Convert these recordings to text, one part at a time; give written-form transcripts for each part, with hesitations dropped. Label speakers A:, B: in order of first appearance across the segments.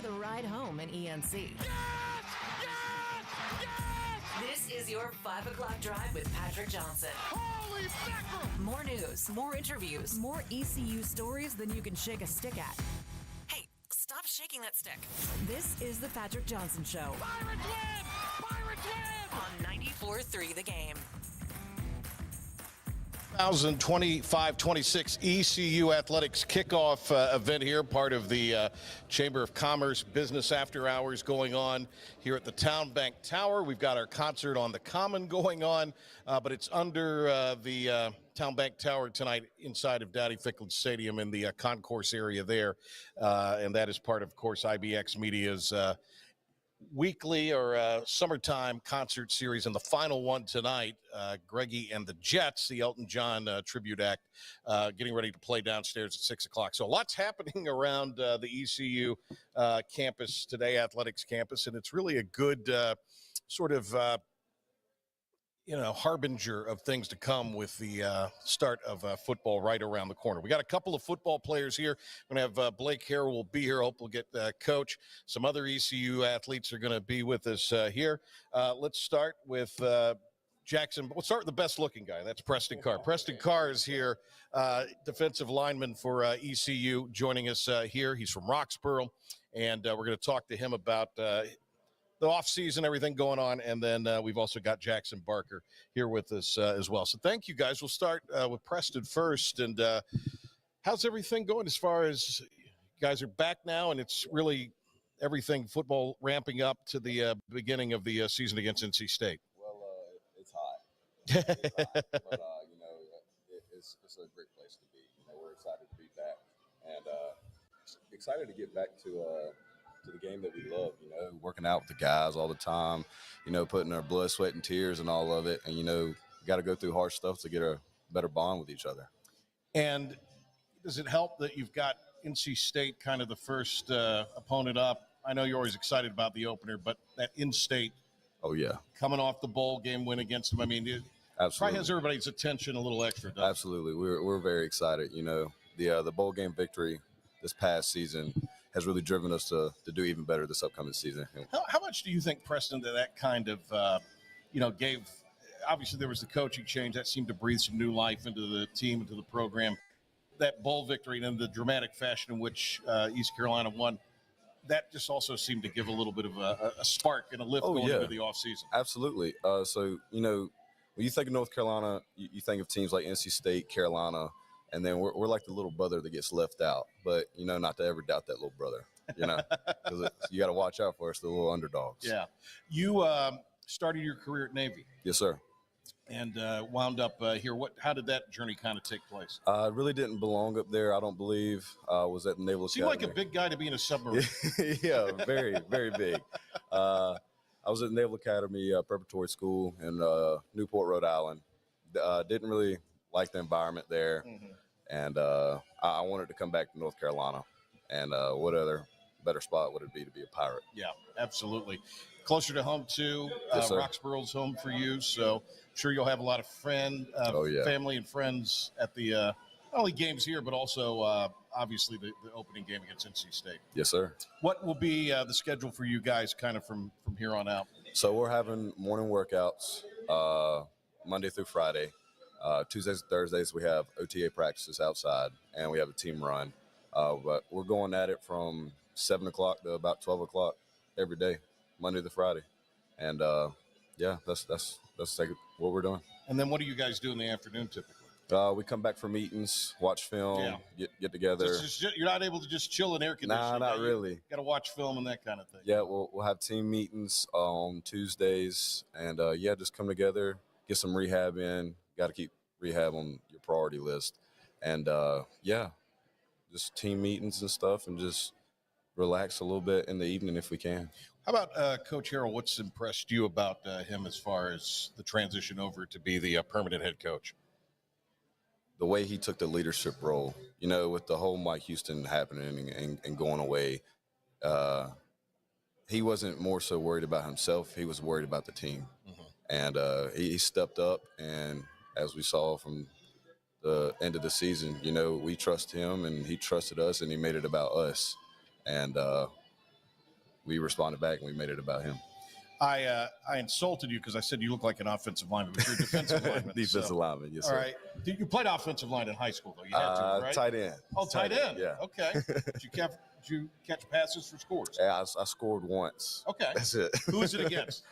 A: the ride home in ENC.
B: Yes! Yes! Yes!
A: This is your 5 o'clock drive with Patrick Johnson.
B: Holy mackerel!
A: More news, more interviews, more ECU stories than you can shake a stick at. Hey, stop shaking that stick. This is the Patrick Johnson Show.
B: Pirates win! Pirates win!
A: On 94.3 The Game.
C: 2025-26 ECU Athletics Kickoff event here, part of the Chamber of Commerce Business After Hours going on here at the Town Bank Tower. We've got our concert on the Common going on, but it's under the Town Bank Tower tonight inside of Daddy Ficklin Stadium in the concourse area there, and that is part of course, IBX Media's weekly or summertime concert series, and the final one tonight, Greggy and the Jets, the Elton John tribute act, getting ready to play downstairs at 6 o'clock. So lots happening around the ECU campus today, athletics campus, and it's really a good sort of harbinger of things to come with the start of football right around the corner. We got a couple of football players here. We're going to have Blake Herrell will be here. Hope we'll get Coach. Some other ECU athletes are going to be with us here. Let's start with Jackson. We'll start with the best-looking guy. That's Preston Carr. Preston Carr is here, defensive lineman for ECU, joining us here. He's from Roxborough, and we're going to talk to him about the offseason, everything going on, and then we've also got Jackson Barker here with us as well. So thank you, guys. We'll start with Preston first. And how's everything going as far as you guys are back now, and it's really everything football ramping up to the beginning of the season against NC State?
D: Well, it's hot. It's hot. But, it's a great place to be. We're excited to be back, and excited to get back to the game that we love, working out with the guys all the time, putting our blood, sweat, and tears and all of it. And, got to go through hard stuff to get a better bond with each other.
C: And does it help that you've got NC State kind of the first opponent up? I know you're always excited about the opener, but that in-state,
D: oh yeah,
C: coming off the bowl game win against them, I mean, it probably has everybody's attention a little extra, doesn't it?
D: Absolutely. We're very excited. The bowl game victory this past season has really driven us to do even better this upcoming season.
C: How much do you think, Preston, that kind of, gave – obviously there was the coaching change. That seemed to breathe some new life into the team, into the program. That bowl victory and then the dramatic fashion in which East Carolina won, that just also seemed to give a little bit of a spark and a lift going into the offseason.
D: Absolutely. So, when you think of North Carolina, you think of teams like NC State, Carolina, and then we're like the little brother that gets left out. But, not to ever doubt that little brother, because you got to watch out for us, the little underdogs.
C: Yeah. You started your career at Navy.
D: Yes, sir.
C: And wound up here. How did that journey kind of take place?
D: I really didn't belong up there, I don't believe. I was at the Naval Academy.
C: Seemed like a big guy to be in a submarine.
D: Yeah, very, very big. I was at the Naval Academy Preparatory School in Newport, Rhode Island. Didn't really like the environment there. Mm-hmm. And I wanted to come back to North Carolina. And what other better spot would it be to be a Pirate?
C: Yeah, absolutely. Closer to home, too.
D: Yes,
C: Roxborough's home for you. So I'm sure you'll have a lot of family and friends at the not only games here, but also obviously the opening game against NC State.
D: Yes, sir.
C: What will be the schedule for you guys kind of from here on out?
D: So we're having morning workouts Monday through Friday. Tuesdays and Thursdays, we have OTA practices outside, and we have a team run. But we're going at it from 7 o'clock to about 12 o'clock every day, Monday to Friday. And, that's what we're doing.
C: And then what do you guys do in the afternoon typically?
D: We come back for meetings, watch film, get together.
C: You're not able to just chill in air conditioning.
D: Nah, not really.
C: Got to watch film and that kind of thing.
D: Yeah, we'll have team meetings on Tuesdays. And, just come together, get some rehab in. Got to keep rehab on your priority list. And, just team meetings and stuff, and just relax a little bit in the evening if we can.
C: How about Coach Herrell? What's impressed you about him as far as the transition over to be the permanent head coach?
D: The way he took the leadership role, with the whole Mike Houston happening and going away, he wasn't more so worried about himself. He was worried about the team. Mm-hmm. And he stepped up, and as we saw from the end of the season, we trust him, and he trusted us, and he made it about us. And we responded back and we made it about him.
C: I insulted you because I said you look like an offensive lineman, but you're a defensive lineman.
D: Defensive lineman, yes,
C: all
D: sir.
C: right. You played offensive line in high school, though. You had to, right?
D: Tight end.
C: Oh, tight end.
D: Yeah.
C: Okay. Did you catch passes for scores?
D: Yeah, I scored once.
C: Okay.
D: That's it.
C: Who was it against?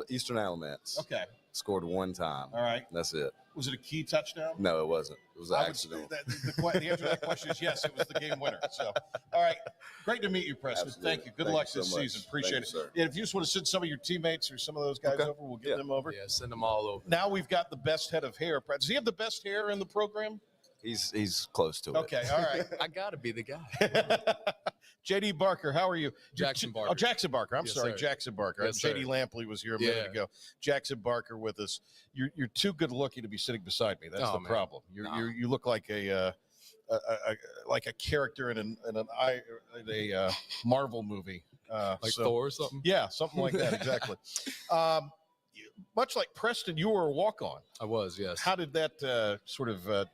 D: Eastern Alamance.
C: Okay.
D: Scored one time.
C: All right.
D: That's it.
C: Was it a key touchdown?
D: No, it wasn't. It was an accident.
C: The answer to that question is yes, it was the game winner. So, all right. Great to meet you, Preston.
D: Absolutely.
C: Thank you. Good
D: Thank
C: luck
D: you
C: this
D: so much.
C: season. Appreciate
D: Thank
C: it.
D: you, sir.
C: And if you just want to send some of your teammates or some of those guys over, we'll get them over.
E: Yeah, send them all over.
C: Now we've got the best head of hair. Does he have the best hair in the program?
D: He's close to it.
C: Okay. All right.
E: I got to be the guy.
C: J.D. Barker, how are you?
E: Jackson Barker.
C: Oh, Jackson Barker. I'm
E: Yes,
C: sorry,
E: sir.
C: Jackson Barker.
E: Yes,
C: J.D.
E: sir.
C: Lampley was here a minute ago. Jackson Barker with us. You're too good looking to be sitting beside me. That's the problem. You look like a character in a Marvel movie,
E: Like Thor or something?
C: Yeah, something like that. Exactly. Much like Preston, you were a walk-on.
E: I was, yes.
C: How did that sort of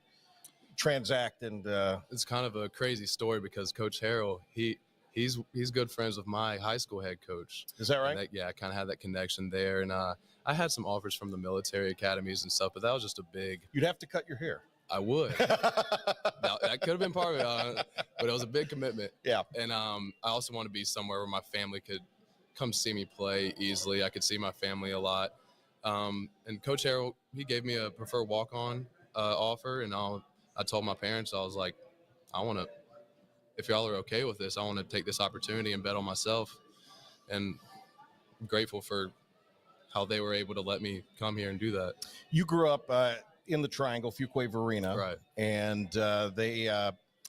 C: transact? And
E: It's kind of a crazy story because Coach Herrell, he's good friends with my high school head coach.
C: is that right?
E: I kind of had that connection there. And I had some offers from the military academies and stuff, but that was just a big –
C: You'd have to cut your hair.
E: I would. that could have been part of it, but it was a big commitment.
C: Yeah.
E: And I also want to be somewhere where my family could come see me play easily. I could see my family a lot. And Coach Herrell, he gave me a preferred walk-on offer, and I told my parents, I was like, if y'all are okay with this, I want to take this opportunity and bet on myself. And I'm grateful for how they were able to let me come here and do that.
C: You grew up in the Triangle, Fuquay Varina.
E: Right.
C: And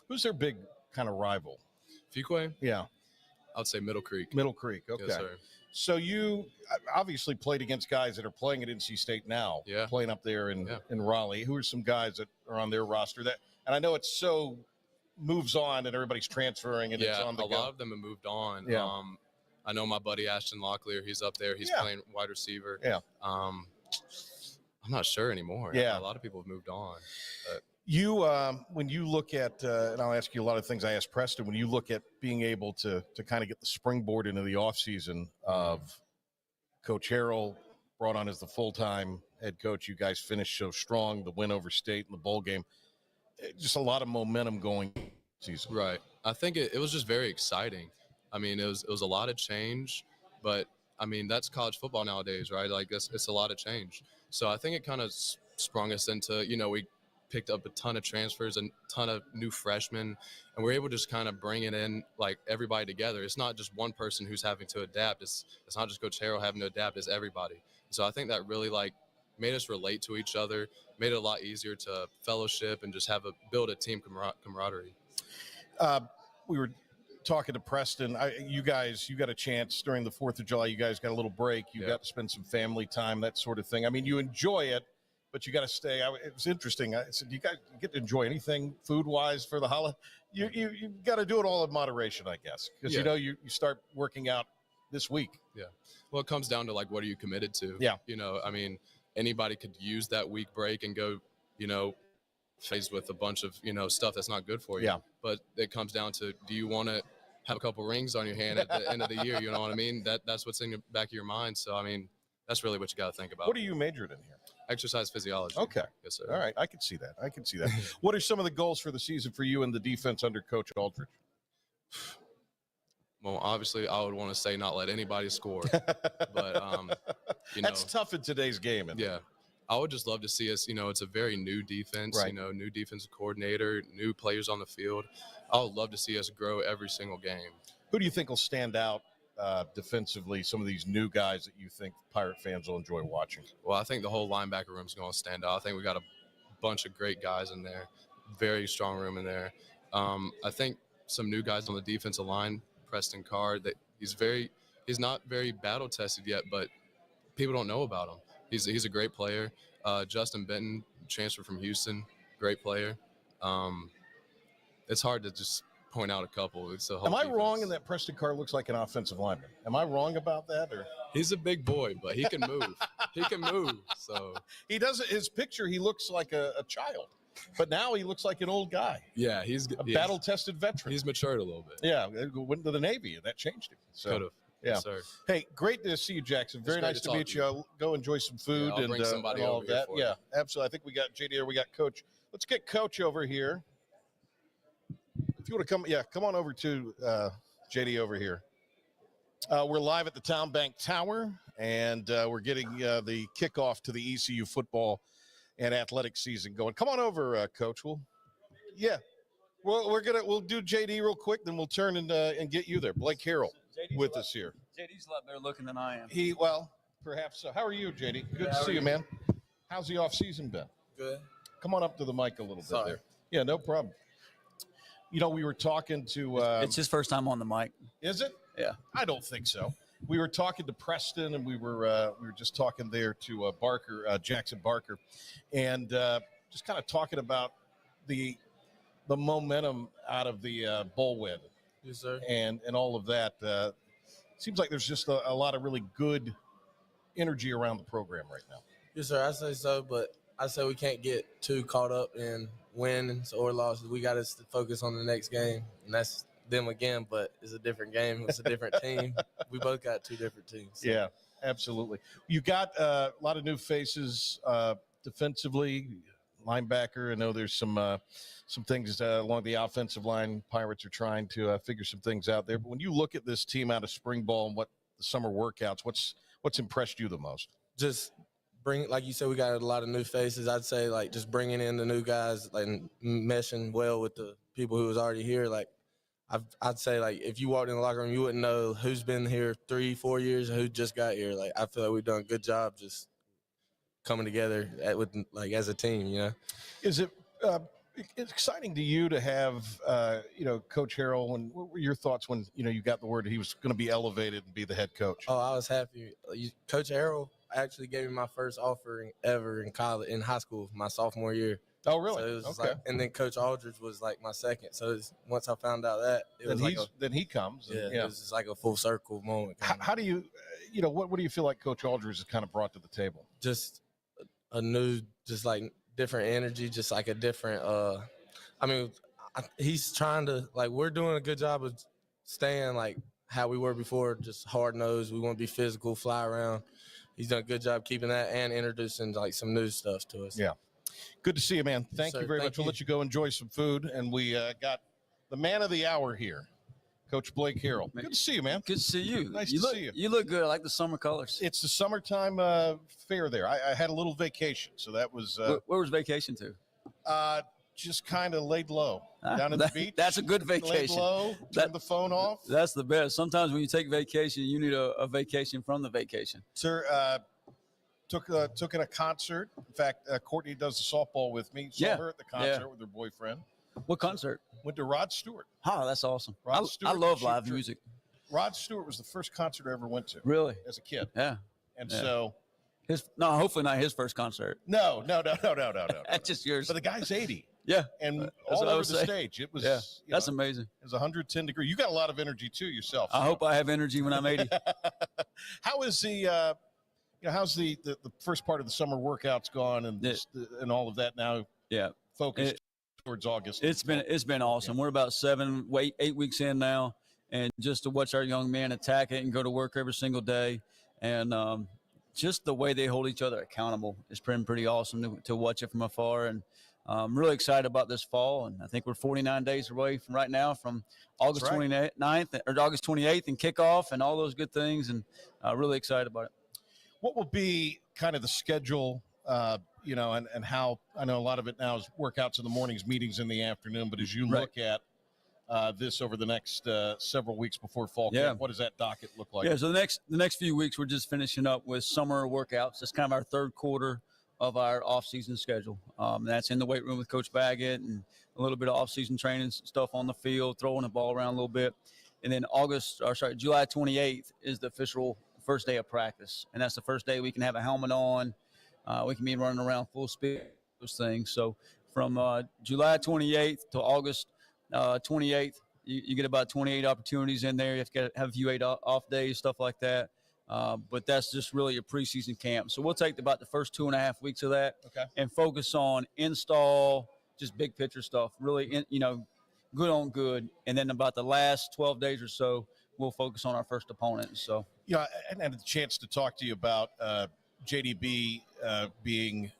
C: who's their big kind of rival?
E: Fuquay?
C: Yeah.
E: I would say Middle Creek.
C: Middle Creek. Okay.
E: Yes, sir.
C: So you obviously played against guys that are playing at NC State now, playing up there in Raleigh. Who are some guys that are on their roster and I know it's so moves on and everybody's transferring and it's on the go.
E: A lot of them have moved on.
C: Yeah.
E: I know my buddy Ashton Locklear, he's up there. He's playing wide receiver.
C: Yeah.
E: I'm not sure anymore.
C: Yeah.
E: A lot of people have moved on. But
C: You, when you look at, and I'll ask you a lot of things I asked Preston, when you look at being able to kind of get the springboard into the offseason of Coach Herrell brought on as the full-time head coach, you guys finished so strong, the win over State in the bowl game, just a lot of momentum going season.
E: right. I think it was just very exciting. I mean, it was a lot of change, but I mean, that's college football nowadays, right? Like it's a lot of change. So I think it kind of sprung us into, we picked up a ton of transfers, a ton of new freshmen, and we're able to just kind of bring it in, like everybody together. It's not just one person who's having to adapt. It's not just Coach Herrell having to adapt. It's everybody. So I think that really made us relate to each other, made it a lot easier to fellowship and just build a team camaraderie.
C: We were talking to Preston. You guys, you got a chance during the 4th of July. You guys got a little break. You got to spend some family time, that sort of thing. I mean, you enjoy it, but you got to stay. It was interesting. I said, you guys get to enjoy anything food-wise for the holiday? You got to do it all in moderation, I guess, because you start working out this week.
E: Yeah. Well, it comes down to what are you committed to?
C: Yeah.
E: I mean, anybody could use that week break and go, faced with a bunch of, stuff that's not good for you.
C: Yeah.
E: But it comes down to, do you want to have a couple rings on your hand at the end of the year? You know what I mean? That's what's in the back of your mind. So, I mean, that's really what you got to think about.
C: What are you majored in here?
E: Exercise physiology.
C: Okay.
E: Yes, sir.
C: All right. I can see that. What are some of the goals for the season for you and the defense under Coach Aldridge?
E: Well, obviously, I would want to say not let anybody score. But,
C: That's tough in today's game.
E: Yeah. I would just love to see us, it's a very new defense,
C: right.
E: New defensive coordinator, new players on the field. I would love to see us grow every single game.
C: Who do you think will stand out defensively, some of these new guys that you think Pirate fans will enjoy watching?
E: Well, I think the whole linebacker room is going to stand out. I think we got a bunch of great guys in there, very strong room in there. I think some new guys on the defensive line, Preston Card, that he's not very battle tested yet, but people don't know about him. He's a great player. Justin Benton, transfer from Houston, great player. It's hard to just point out a couple.
C: Am I wrong in that Preston Carr looks like an offensive lineman? Am I wrong about that? Or
E: he's a big boy, but he can move. He can move. So
C: he doesn't. His picture, he looks like a child. But now he looks like an old guy.
E: Yeah, he's
C: a battle-tested veteran.
E: He's matured a little bit.
C: Yeah, went to the Navy, and that changed him. So,
E: could have.
C: Yeah.
E: Yes, sir.
C: Hey, great to see you, Jackson. Very nice to meet you. Go enjoy some food
E: I'll bring somebody
C: and all
E: over
C: of
E: here
C: that.
E: for
C: Yeah,
E: you.
C: absolutely. I think we got JD here. We got Coach. Let's get Coach over here. If you want to come on over to JD over here. We're live at the Town Bank Tower, and we're getting the kickoff to the ECU football and athletic season going. Come on over, Coach. We'll do JD real quick, then we'll turn and get you there. Blake Herrell with us here.
F: JD's a lot better looking than I am.
C: Perhaps so. How are you, JD? Good to see you, man. How's the off season been?
F: Good.
C: Come on up to the mic a little bit
F: Sorry.
C: there. Yeah, no problem. You know, we were talking to.
F: It's his first time on the mic.
C: Is it?
F: Yeah.
C: I don't think so. We were talking to Preston, and we were just talking there to Jackson Barker, and just kind of talking about the momentum out of the bowl win.
G: Yes, sir.
C: And all of that. Seems like there's just a lot of really good energy around the program right now.
G: Yes, sir. I say so, but I say we can't get too caught up in wins or losses. We got to focus on the next game, and that's them again, but it's a different game. It's a different team. We both got two different teams. So.
C: Yeah, absolutely. You got a lot of new faces defensively, linebacker. I know there's some things along the offensive line. Pirates are trying to figure some things out there. But when you look at this team out of spring ball and what the summer workouts, what's impressed you the most?
G: Just like you said, we got a lot of new faces. I'd say like just bringing in the new guys, like meshing well with the people who was already here. Like I'd say like if you walked in the locker room, you wouldn't know who's been here 3-4 years and who just got here. Like I feel like we've done a good job just coming together as a team. You know,
C: is it? It's exciting to you to have, Coach Herrell. And what were your thoughts when, you got the word that he was going to be elevated and be the head coach?
G: Oh, I was happy. Coach Herrell actually gave me my first offer ever in high school, my sophomore year.
C: Oh, really?
G: So it was
C: okay.
G: and then Coach Aldridge was like my second. So once I found out that, it was
C: then he comes.
G: Yeah, it was just like a full circle moment.
C: How do you, what do you feel like Coach Aldridge has kind of brought to the table?
G: Just a new, just like different energy, just like a different he's trying to we're doing a good job of staying like how we were before, just hard nosed. We want to be physical, fly around. He's done a good job keeping that and introducing like some new stuff to us.
C: Yeah. Good to see you, man. Thank you very much.
G: You.
C: We'll let you go enjoy some food. And we got the man of the hour here, Coach Blake Herrell. Good to see you, man.
F: Good to see you.
C: Nice to see you.
F: You look good. I like the summer colors.
C: It's the summertime fair there. I had a little vacation, so that was
F: where was vacation to?
C: just kind of laid low down at the beach.
F: That's a good vacation.
C: Laid low, turned the phone off.
F: That's the best. Sometimes when you take vacation, you need a vacation from the vacation.
C: Sir, took in a concert. In fact, Courtney does the softball with me. Saw her at the concert with her boyfriend.
F: What concert?
C: Went to Rod Stewart.
F: Oh, that's awesome.
C: I
F: love live music.
C: Rod Stewart was the first concert I ever went to.
F: Really?
C: As a kid.
F: Yeah.
C: And so.
F: Hopefully not his first concert.
C: No.
F: That's just yours.
C: But the guy's 80.
F: Yeah.
C: And all over the stage. It was.
F: Yeah. That's amazing.
C: It was 110 degrees. You got a lot of energy too yourself.
F: I hope I have energy when I'm 80.
C: How is the how's the first part of the summer workouts gone and all of that now?
F: Yeah.
C: Focused towards August.
F: It's been awesome. We're about 8 weeks in now, and just to watch our young men attack it and go to work every single day, and just the way they hold each other accountable is pretty awesome to watch it from afar. And I'm really excited about this fall, and I think we're 49 days away from August 29th or August 28th and kickoff and all those good things, and really excited about it.
C: What will be kind of the schedule, and how I know a lot of it now is workouts in the mornings, meetings in the afternoon, but as you look at this over the next several weeks before fall camp, what does that docket look like?
F: Yeah, so the next few weeks, we're just finishing up with summer workouts. That's kind of our third quarter of our off-season schedule. That's in the weight room with Coach Baggett and a little bit of off-season training stuff on the field, throwing the ball around a little bit. And then July 28th is the official first day of practice, and that's the first day we can have a helmet on. We can be running around full speed, those things. So from July 28th to August 28th, you get about 28 opportunities in there. You have to have a few 8 off days, stuff like that. But that's just really a preseason camp. So we'll take about the first 2.5 weeks of that and focus on install just big picture stuff, really, good on good. And then about the last 12 days or so, we'll focus on our first opponent. So,
C: yeah, and had a chance to talk to you about JDB being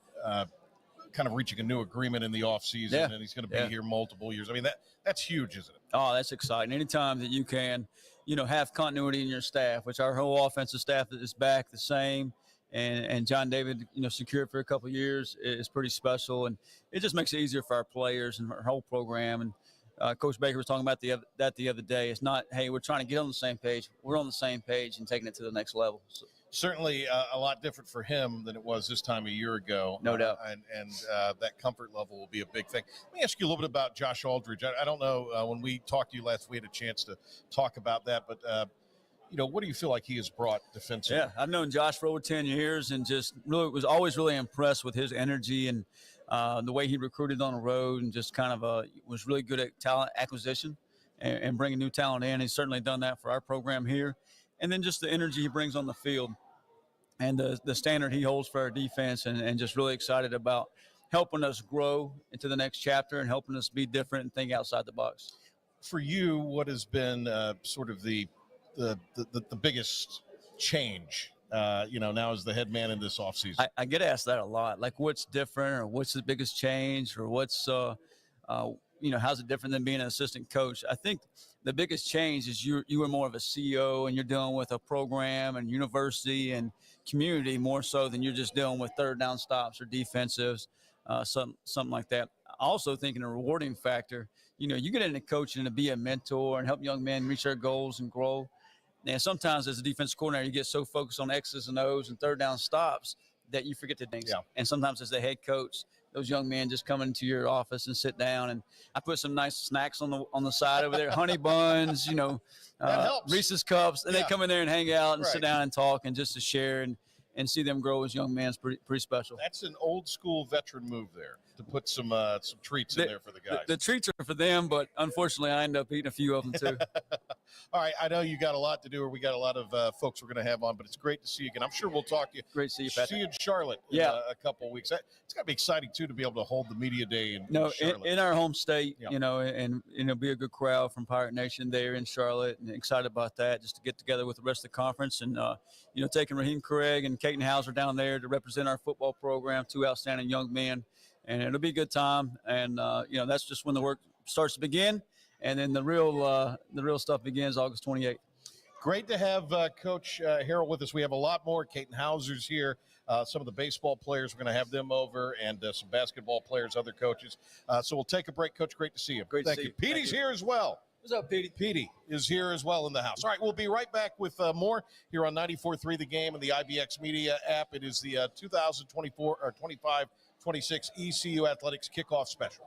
C: kind of reaching a new agreement in the offseason, and he's going to be here multiple years. I mean, that's huge, isn't it?
F: Oh, that's exciting. Anytime that you can, have continuity in your staff, which our whole offensive staff is back the same, and John David, secured for a couple of years is pretty special, and it just makes it easier for our players and our whole program. And Coach Baker was talking about that the other day. It's not, hey, we're trying to get on the same page. We're on the same page and taking it to the next level. So,
C: certainly a lot different for him than it was this time a year ago.
F: No doubt.
C: And that comfort level will be a big thing. Let me ask you a little bit about Josh Aldridge. I don't know, when we talked to you last, we had a chance to talk about that, but what do you feel like he has brought defensively?
F: Yeah, I've known Josh for over 10 years and just really was always really impressed with his energy and the way he recruited on the road, and just kind of was really good at talent acquisition and bringing new talent in. He's certainly done that for our program here. And then just the energy he brings on the field and the standard he holds for our defense, and just really excited about helping us grow into the next chapter and helping us be different and think outside the box.
C: For you, what has been sort of the biggest change, now as the head man in this offseason?
F: I get asked that a lot, like what's different or what's the biggest change or what's, how's it different than being an assistant coach? I think the biggest change is you were more of a CEO and you're dealing with a program and university and community more so than you're just dealing with third down stops or defensives, something like that. I also think in a rewarding factor, you get into coaching to be a mentor and help young men reach their goals and grow. And sometimes as a defensive coordinator, you get so focused on X's and O's and third down stops that you forget to things.
C: Yeah.
F: And sometimes as the head coach, those young men just come into your office and sit down, and I put some nice snacks on the side over there, honey buns, Reese's cups, and they come in there and hang out and sit down and talk and just to share and see them grow as young men is pretty special.
C: That's an old school veteran move there, to put some treats in there for the guys.
F: The treats are for them, but unfortunately I end up eating a few of them too.
C: All right, I know you got a lot to do, or we got a lot of folks we're going to have on, but it's great to see you again. I'm sure we'll talk to you.
F: Great to see you, Patrick.
C: See you in Charlotte in a couple of weeks. It's got to be exciting, too, to be able to hold the media day in Charlotte.
F: In our home state, and be a good crowd from Pirate Nation there in Charlotte, and excited about that, just to get together with the rest of the conference, and, taking Raheem Craig and Caton Hauser down there to represent our football program, two outstanding young men, and it'll be a good time, and, that's just when the work starts to begin. And then the real stuff begins August 28th.
C: Great to have Coach Herrell with us. We have a lot more. Caton Hauser's here. Some of the baseball players, we're going to have them over, and some basketball players, other coaches. So we'll take a break. Coach, great to see you.
F: Great to see you.
C: Petey's here as well.
F: What's up, Petey?
C: Petey is here as well in the house. All right, we'll be right back with more here on 94.3 The Game and the IBX Media app. It is the 2024 or 25-26 ECU Athletics Kickoff Special.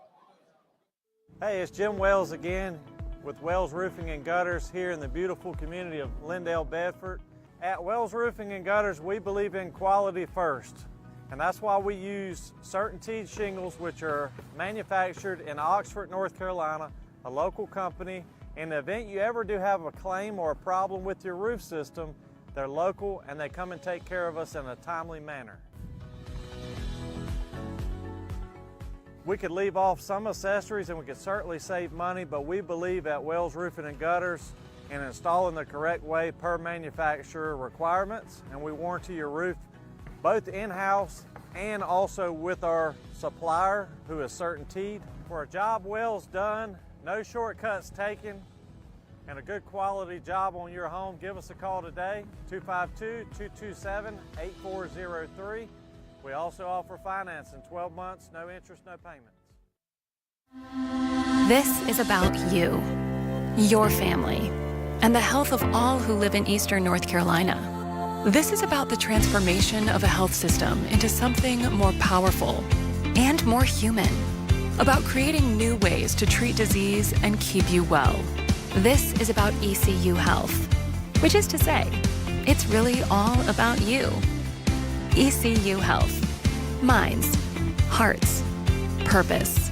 H: Hey, it's Jim Wells again with Wells Roofing and Gutters here in the beautiful community of Lindale, Bedford. At Wells Roofing and Gutters, we believe in quality first, and that's why we use Certainty shingles, which are manufactured in Oxford, North Carolina, a local company. In the event you ever do have a claim or a problem with your roof system, they're local and they come and take care of us in a timely manner. We could leave off some accessories and we could certainly save money, but we believe at Wells Roofing and Gutters in installing the correct way per manufacturer requirements, and we warranty your roof both in-house and also with our supplier, who is Certainteed. For a job Wells done, no shortcuts taken, and a good quality job on your home, give us a call today, 252-227-8403. We also offer financing, 12 months, no interest, no payments.
I: This is about you, your family, and the health of all who live in Eastern North Carolina. This is about the transformation of a health system into something more powerful and more human, about creating new ways to treat disease and keep you well. This is about ECU Health, which is to say, it's really all about you. ECU Health. Minds, hearts, purpose.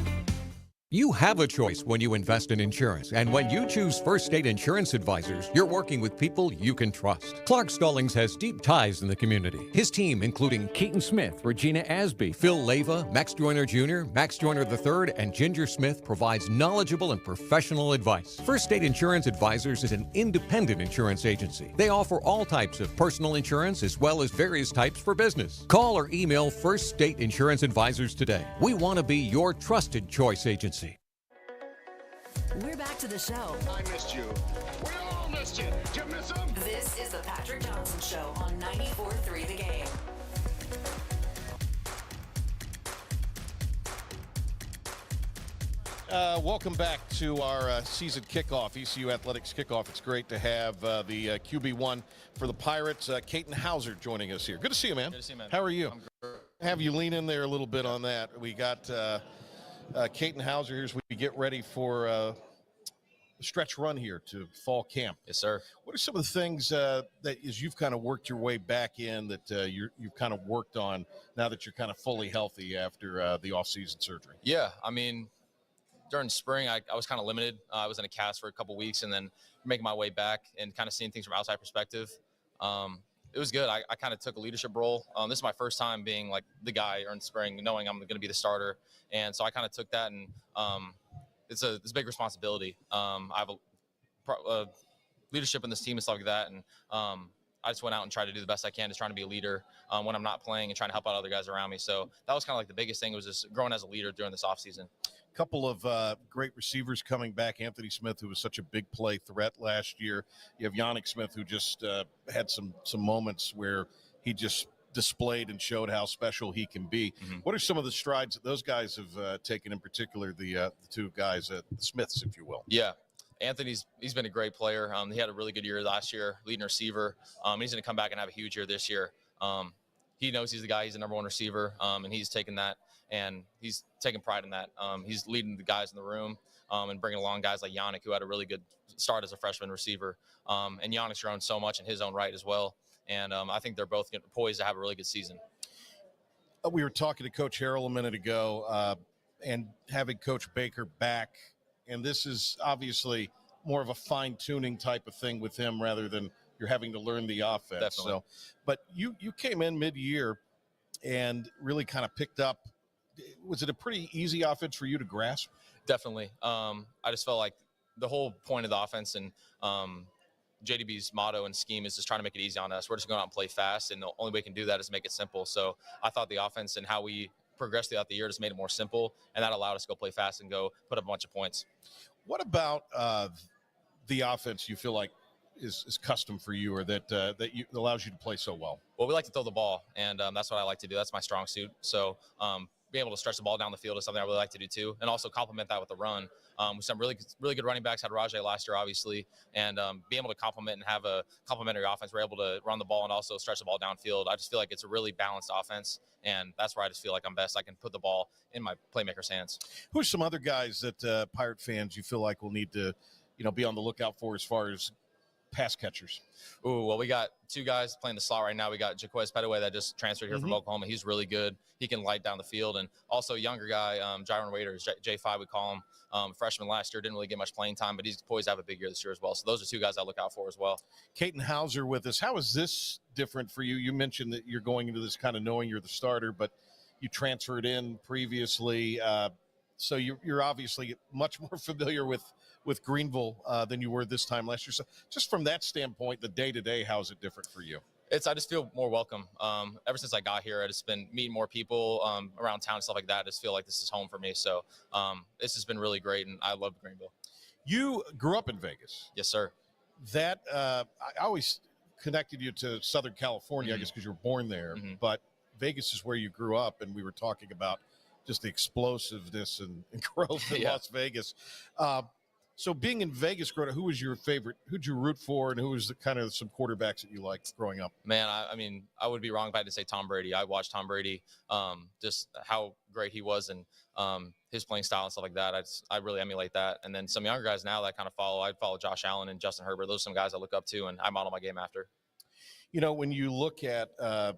J: You have a choice when you invest in insurance, and when you choose First State Insurance Advisors, you're working with people you can trust. Clark Stallings has deep ties in the community. His team, including Keaton Smith, Regina Asby, Phil Leva, Max Joyner Jr., Max Joyner III, and Ginger Smith, provides knowledgeable and professional advice. First State Insurance Advisors is an independent insurance agency. They offer all types of personal insurance as well as various types for business. Call or email First State Insurance Advisors today. We want to be your trusted choice agency.
A: We're back to the show.
B: I missed you. We all missed you. Did you miss him?
A: This is the Patrick Johnson Show on 94.3 The Game.
C: Welcome back to our season kickoff, ECU Athletics kickoff. It's great to have the QB1 for the Pirates, Caton Hauser, joining us here. Good to see you, man.
K: Good to see you, man.
C: How are you?
K: I'm good.
C: Have you lean in there a little bit on that. We got Caton Hauser here as we get ready for a stretch run here to fall camp.
K: Yes, sir.
C: What are some of the things that as you've kind of worked your way back in that you've kind of worked on now that you're kind of fully healthy after the off-season surgery?
K: Yeah, I mean, during spring, I was kind of limited. I was in a cast for a couple weeks and then making my way back and kind of seeing things from outside perspective. It was good. I kind of took a leadership role. This is my first time being like the guy in spring, knowing I'm going to be the starter. And so I kind of took that, and it's a big responsibility. I have a leadership in this team and stuff like that. And I just went out and tried to do the best I can, just trying to be a leader when I'm not playing and trying to help out other guys around me. So that was kind of like the biggest thing, was just growing as a leader during this offseason.
C: Couple of great receivers coming back. Anthony Smith, who was such a big play threat last year. You have Yannick Smith, who just had some moments where he just displayed and showed how special he can be. Mm-hmm. What are some of the strides that those guys have taken, in particular the two guys, the Smiths, if you will?
K: Yeah. He's been a great player. He had a really good year last year, leading receiver. He's going to come back and have a huge year this year. He knows he's the guy. He's the number one receiver, and he's taken that, and he's taking pride in that. He's leading the guys in the room and bringing along guys like Yannick, who had a really good start as a freshman receiver. And Yannick's grown so much in his own right as well. And I think they're both poised to have a really good season.
C: We were talking to Coach Herrell a minute ago and having Coach Baker back. And this is obviously more of a fine-tuning type of thing with him rather than you're having to learn the offense.
K: Definitely.
C: So, but you came in mid-year and really kind of picked up. Was it a pretty easy offense for you to grasp?
K: Definitely. I just felt like the whole point of the offense and JDB's motto and scheme is just trying to make it easy on us. We're just going out and play fast, and the only way we can do that is make it simple. So I thought the offense and how we progressed throughout the year just made it more simple, and that allowed us to go play fast and go put up a bunch of points.
C: What about the offense you feel like is custom for you, or that allows you to play so well?
K: Well, we like to throw the ball, and that's what I like to do. That's my strong suit. So being able to stretch the ball down the field is something I really like to do too, and also complement that with the run. With some really good running backs, had Rajay last year, obviously, and being able to complement and have a complementary offense. We're able to run the ball and also stretch the ball downfield. I just feel like it's a really balanced offense, and that's where I just feel like I'm best. I can put the ball in my playmaker's hands.
C: Who are some other guys that Pirate fans you feel like will need to, be on the lookout for as far as pass catchers?
K: Ooh, well, we got two guys playing the slot right now. We got Jaquez Petaway that just transferred here from Oklahoma. He's really good. He can light down the field. And also a younger guy, Jaron Waiters, J5 we call him. Freshman last year, didn't really get much playing time, but he's poised to have a big year this year as well. So those are two guys I look out for as well.
C: Caton Hauser with us. How is this different for you? You mentioned that you're going into this kind of knowing you're the starter, but you transferred in previously. So you're obviously much more familiar with Greenville than you were this time last year. So just from that standpoint, the day-to-day, how is it different for you?
K: I just feel more welcome. Ever since I got here, I just been meeting more people around town and stuff like that. I just feel like this is home for me. So this has been really great, and I love Greenville.
C: You grew up in Vegas.
K: Yes, sir.
C: That I always connected you to Southern California, I guess because you were born there. But Vegas is where you grew up, and we were talking about just the explosiveness and growth in Las Vegas. So being in Vegas growing up, who was your favorite? Who'd you root for, and who was the kind of some quarterbacks that you liked growing up?
K: Man, I mean, I would be wrong if I didn't say Tom Brady. I watched Tom Brady, just how great he was, and his playing style and stuff like that. I really emulate that. And then some younger guys now that I kind of follow. I follow Josh Allen and Justin Herbert. Those are some guys I look up to, and I model my game after.
C: When you look at the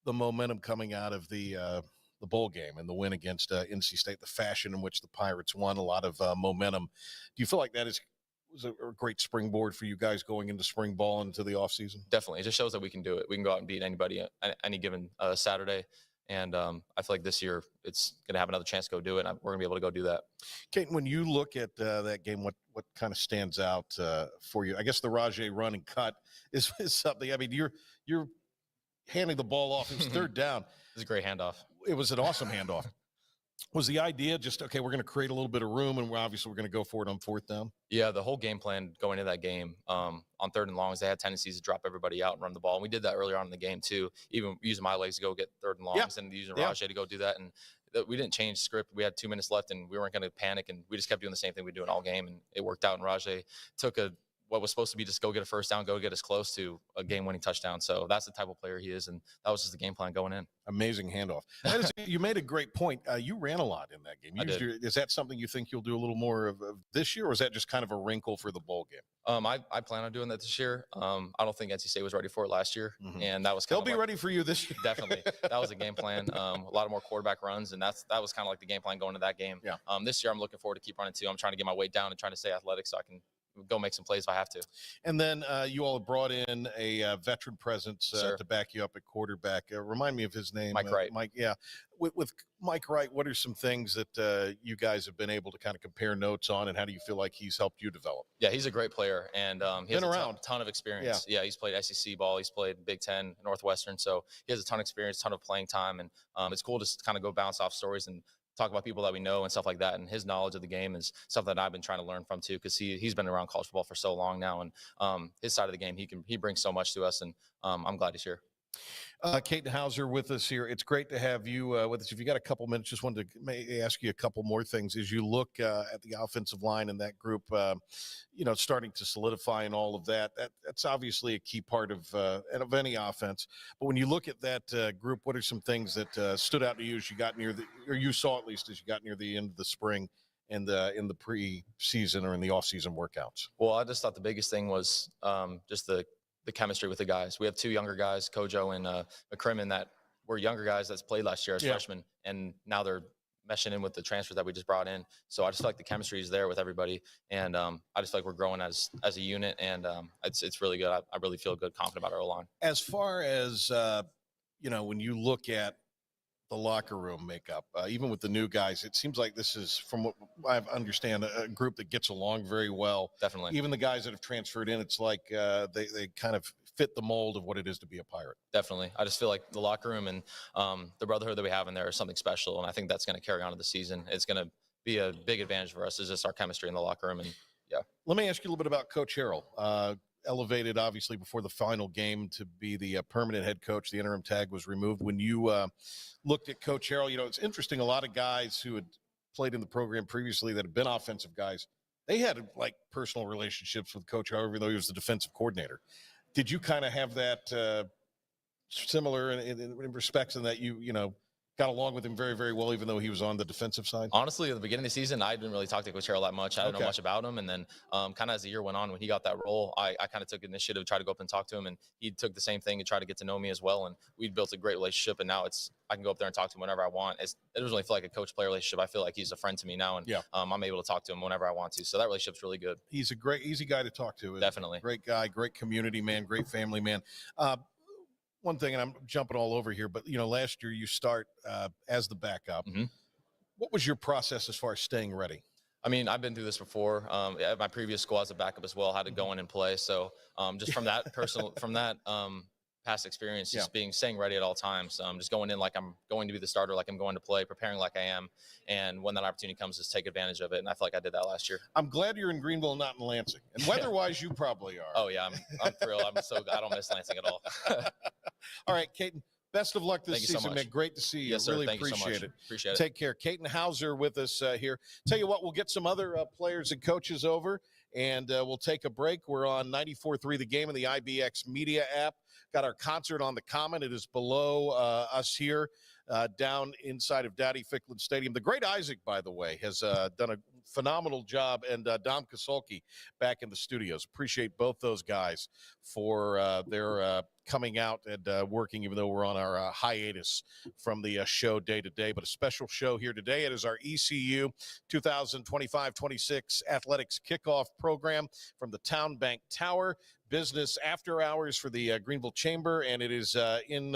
C: momentum coming out of the the bowl game and the win against NC State, the fashion in which the Pirates won, a lot of momentum. Do you feel like that was a great springboard for you guys going into spring ball into the offseason?
K: Definitely. It just shows that we can do it. We can go out and beat anybody any given Saturday. And I feel like this year it's going to have another chance to go do it. And we're going to be able to go do that.
C: Kate, when you look at that game, what kind of stands out for you? I guess the Rajay run and cut is something. I mean, you're handing the ball off. It was third down.
K: It was a great handoff.
C: It was an awesome handoff. Was the idea just, okay, we're going to create a little bit of room, and we're going to go for it on fourth down?
K: Yeah, the whole game plan going into that game on third and longs, they had tendencies to drop everybody out and run the ball. And we did that earlier on in the game too, even using my legs to go get third and longs and using Rajay to go do that. And we didn't change script. We had 2 minutes left, and we weren't going to panic, and we just kept doing the same thing we do in all game, and it worked out. And Rajay took what was supposed to be just go get a first down, go get us close to a game-winning touchdown. So that's the type of player he is, and that was just the game plan going in.
C: Amazing handoff. You made a great point. You ran a lot in that game. Is that something you think you'll do a little more of this year, or is that just kind of a wrinkle for the bowl game?
K: I plan on doing that this year. I don't think NC State was ready for it last year, and that was
C: they'll be ready for you this year.
K: Definitely, that was a game plan. A lot of more quarterback runs, and that was kind of like the game plan going into that game.
C: Yeah.
K: This year, I'm looking forward to keep running too. I'm trying to get my weight down and trying to stay athletic so I can go make some plays if I have to.
C: And then you all brought in a veteran presence to back you up at quarterback. Remind me of his name.
K: Mike Wright.
C: Mike, yeah. With Mike Wright, what are some things that you guys have been able to kind of compare notes on, and how do you feel like he's helped you develop?
K: Yeah, he's a great player, and he has a ton of experience. Yeah, he's played SEC ball. He's played Big Ten, Northwestern, so he has a ton of experience, ton of playing time, and it's cool to kind of go bounce off stories and talk about people that we know and stuff like that. And his knowledge of the game is something that I've been trying to learn from too, because he's been around college football for so long now, and his side of the game, he brings so much to us, and I'm glad he's here.
C: Caden Hauser with us here. It's great to have you with us. If you got a couple minutes, just wanted to ask you a couple more things. As you look at the offensive line and that group, starting to solidify and all of that, that's obviously a key part of any offense. But when you look at that group, what are some things that stood out to you as you got near or you saw at least as you got near the end of the spring and in the pre-season or in the off-season workouts?
K: Well, I just thought the biggest thing was just the chemistry with the guys. We have 2 younger guys, Kojo and McCrimmon, that were younger guys that's played last year as freshmen, and now they're meshing in with the transfers that we just brought in. So I just feel like the chemistry is there with everybody, and I just feel like we're growing as a unit, and it's really good. I really feel good, confident about our O-line.
C: As far as when you look at the locker room makeup, even with the new guys, it seems like this is, from what I understand, a group that gets along very well.
K: Definitely.
C: Even the guys that have transferred in, it's like they kind of fit the mold of what it is to be a Pirate.
K: Definitely. I just feel like the locker room and the brotherhood that we have in there is something special, and I think that's going to carry on to the season. It's going to be a big advantage for us, is just our chemistry in the locker room. And yeah.
C: Let me ask you a little bit about Coach Herrell. Elevated, obviously, before the final game to be the permanent head coach. The interim tag was removed. When you looked at Coach Herrell, it's interesting. A lot of guys who had played in the program previously that had been offensive guys, they had like personal relationships with Coach Herrell, even though he was the defensive coordinator. Did you kind of have that similar in respects in that you got along with him very, very well, even though he was on the defensive side?
K: Honestly, at the beginning of the season, I didn't really talk to Coach Herrell that much. I didn't know much about him. And then kind of as the year went on, when he got that role, I kind of took initiative to try to go up and talk to him. And he took the same thing and tried to get to know me as well. And we built a great relationship. And now I can go up there and talk to him whenever I want. It doesn't really feel like a coach-player relationship. I feel like he's a friend to me now. And I'm able to talk to him whenever I want to. So that relationship's really good.
C: He's a great, easy guy to talk to.
K: Definitely.
C: Great guy, great community man, great family man. One thing, and I'm jumping all over here, but last year you start as the backup.
K: Mm-hmm.
C: What was your process as far as staying ready?
K: I mean, I've been through this before. At my previous school as a backup as well, had to go in and play. So just from that past experience, just staying ready at all times, just going in like I'm going to be the starter, like I'm going to play, preparing like I am, and when that opportunity comes, just take advantage of it. And I feel like I did that last year.
C: I'm glad you're in Greenville, not in Lansing. And weather-wise, you probably are.
K: Oh yeah, I'm thrilled. I don't miss Lansing at all.
C: All right, Caden, best of luck this season,
K: so
C: man. Great to see you.
K: Yes, sir.
C: Really
K: Thank
C: appreciate
K: you so much.
C: it.
K: Appreciate it.
C: Take care. Caden Hauser with us here. Tell you what, we'll get some other players and coaches over, and we'll take a break. We're on 94.3 The Game and the IBX Media app. Got our concert on the Common. It is below us here down inside of Daddy Ficklin Stadium. The great Isaac, by the way, has done a phenomenal job, and Dom Kasolki back in the studios. Appreciate both those guys for their coming out and working, even though we're on our hiatus from the show day to day. But a special show here today. It is our ECU 2025-26 Athletics Kickoff program from the Town Bank Tower. Business after hours for the Greenville Chamber, and it is in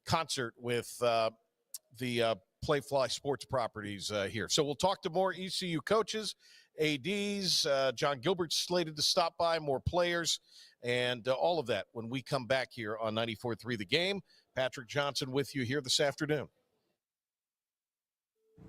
C: concert with the Playfly Sports Properties here. So we'll talk to more ECU coaches, ADs. John Gilbert's slated to stop by, more players, and all of that when we come back here on 94.3 The Game. Patrick Johnson with you here this afternoon.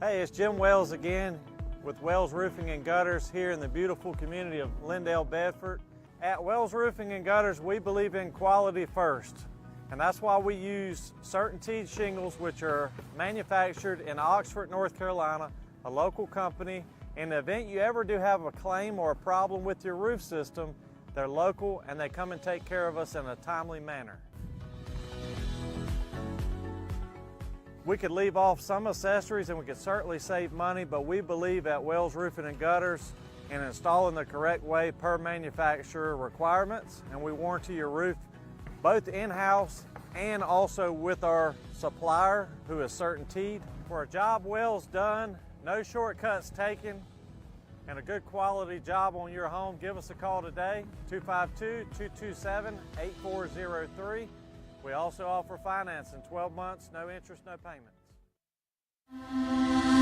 H: Hey, it's Jim Wells again with Wells Roofing and Gutters here in the beautiful community of Lindale, Bedford. At Wells Roofing and Gutters, we believe in quality first, and that's why we use CertainTeed shingles, which are manufactured in Oxford, North Carolina, a local company. In the event you ever do have a claim or a problem with your roof system, they're local and they come and take care of us in a timely manner. We could leave off some accessories and we could certainly save money, but we believe at Wells Roofing and Gutters in installing the correct way per manufacturer requirements, and we warranty your roof both in-house and also with our supplier, who is CertainTeed. For a job Wells done, no shortcuts taken, and a good quality job on your home, give us a call today, 252-227-8403. We also offer financing, 12 months, no interest, no payments.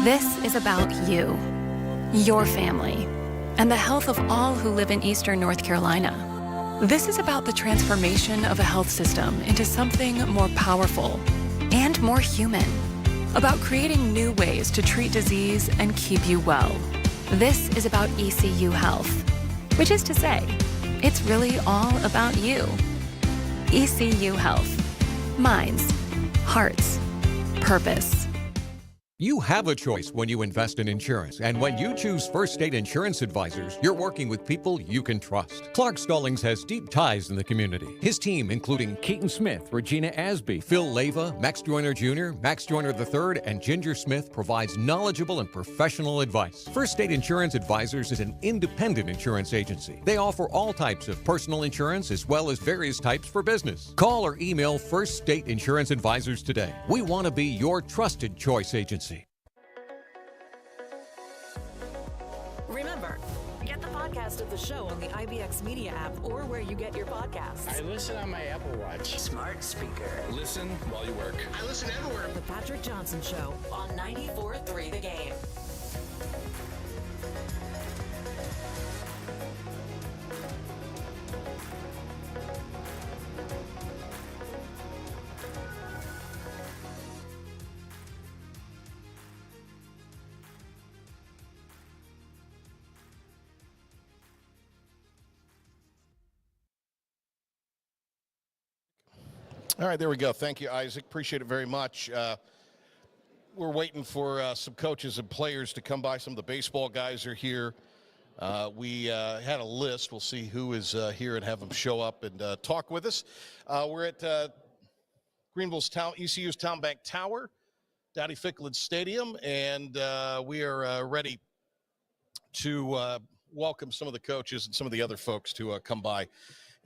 I: This is about you, your family, and the health of all who live in Eastern North Carolina. This is about the transformation of a health system into something more powerful and more human, about creating new ways to treat disease and keep you well. This is about ECU Health, which is to say, it's really all about you. ECU Health. Minds, hearts, purpose.
J: You have a choice when you invest in insurance, and when you choose First State Insurance Advisors, you're working with people you can trust. Clark Stallings has deep ties in the community. His team, including Keaton Smith, Regina Asby, Phil Leyva, Max Joyner Jr., Max Joyner III, and Ginger Smith, provides knowledgeable and professional advice. First State Insurance Advisors is an independent insurance agency. They offer all types of personal insurance as well as various types for business. Call or email First State Insurance Advisors today. We want to be your trusted choice agency.
A: Remember, get the podcast of the show on the IBX Media app or where you get your podcasts.
B: I listen on my Apple Watch.
A: Smart speaker.
B: Listen while you work. I listen everywhere.
A: The Patrick Johnson Show on 94.3 The Game.
C: All right, there we go. Thank you, Isaac. Appreciate it very much. We're waiting for some coaches and players to come by. Some of the baseball guys are here. We had a list. We'll see who is here and have them show up and talk with us. We're at Greenville's ECU's Town Bank Tower, Dowdy Ficklin Stadium, and we are ready to welcome some of the coaches and some of the other folks to come by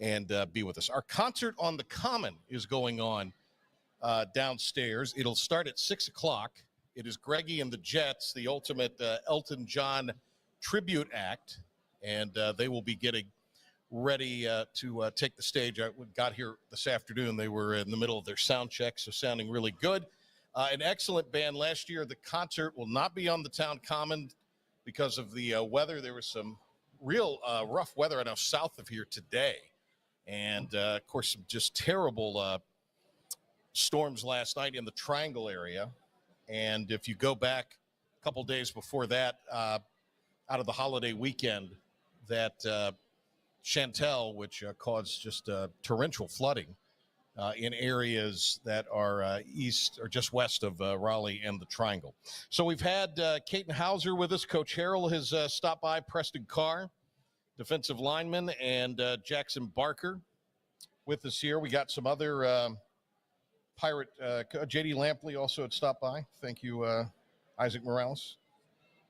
C: and be with us. Our concert on the Common is going on downstairs. It'll start at 6 o'clock. It is Greggy and the Jets, the ultimate Elton John tribute act, and they will be getting ready to take the stage. I got here this afternoon. They were in the middle of their sound check, so sounding really good. An excellent band. Last year, the concert will not be on the town common because of the weather. There was some real rough weather, I know, south of here today. And, of course, some just terrible storms last night in the Triangle area. And if you go back a couple days before that, out of the holiday weekend, that Chantel, which caused just torrential flooding in areas that are east or just west of Raleigh and the Triangle. So we've had Caton Hauser with us. Coach Herrell has stopped by. Preston Carr, defensive lineman, and Jackson Barker with us here. We got some other Pirate, J.D. Lampley also had stopped by. Thank you, Isaac Morales.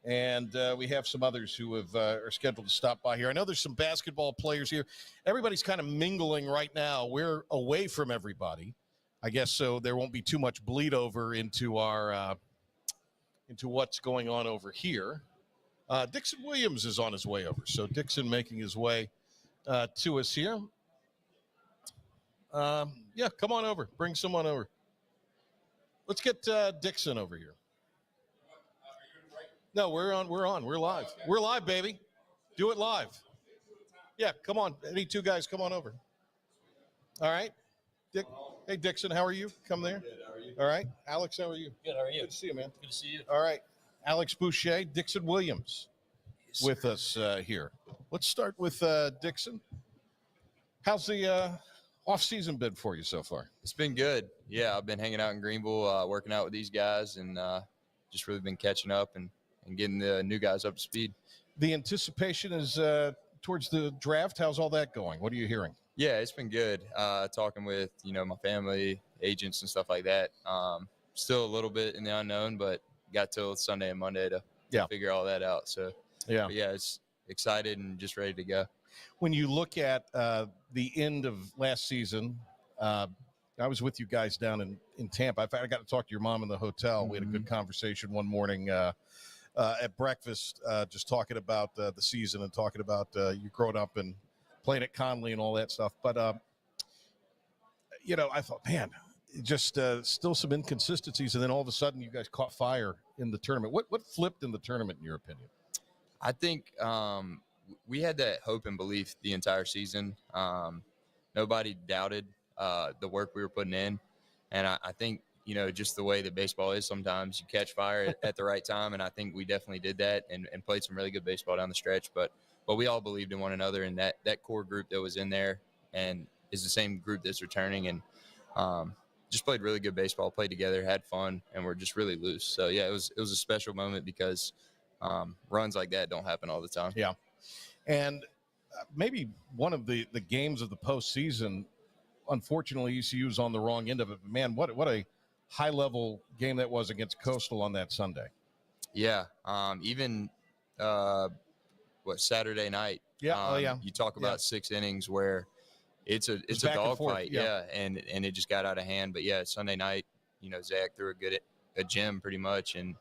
C: And we have some others who are scheduled to stop by here. I know there's some basketball players here. Everybody's kind of mingling right now. We're away from everybody, I guess, so there won't be too much bleed over into our into what's going on over here. Dixon Williams is on his way over, so Dixon making his way to us here. Yeah, come on over. Bring someone over. Let's get Dixon over here. No, we're on. We're live. We're live, baby. Do it live. Yeah, come on. Any two guys, come on over. All right. Dick. Hey, Dixon, how are you? Come there. Good, how are you? All right. Alex, how are you?
L: Good, how are you?
C: Good to see you, man.
L: Good to see you.
C: All right. Alex Boucher, Dixon Williams with us here. Let's start with Dixon. How's the off-season been for you so far?
M: It's been good. Yeah, I've been hanging out in Greenville, working out with these guys, and just really been catching up and getting the new guys up to speed.
C: The anticipation is towards the draft. How's all that going? What are you hearing?
M: Yeah, it's been good. Talking with, my family, agents and stuff like that. Still a little bit in the unknown, but got till Sunday and Monday to figure all that out. So, yeah, it's excited and just ready to go.
C: When you look at the end of last season, I was with you guys down in Tampa. I got to talk to your mom in the hotel. We had a good conversation one morning at breakfast, just talking about the season and talking about you growing up and playing at Conley and all that stuff. But, I thought, man, just still some inconsistencies. And then all of a sudden you guys caught fire in the tournament. What flipped in the tournament, in your opinion?
M: I think we had that hope and belief the entire season. Nobody doubted the work we were putting in. And I think, just the way that baseball is, sometimes you catch fire at the right time. And I think we definitely did that and played some really good baseball down the stretch. But we all believed in one another, and that core group that was in there and is the same group that's returning, and just played really good baseball, played together, had fun, and we're just really loose. So, yeah, it was a special moment because runs like that don't happen all the time.
C: Yeah. And maybe one of the games of the postseason, unfortunately, ECU was on the wrong end of it. But, man, what a high-level game that was against Coastal on that Sunday.
M: Yeah. Even Saturday night.
C: Yeah.
M: You talk about 6 innings where it's a dogfight. Yeah. And it just got out of hand. But, yeah, Sunday night, Zach threw a gem pretty much. And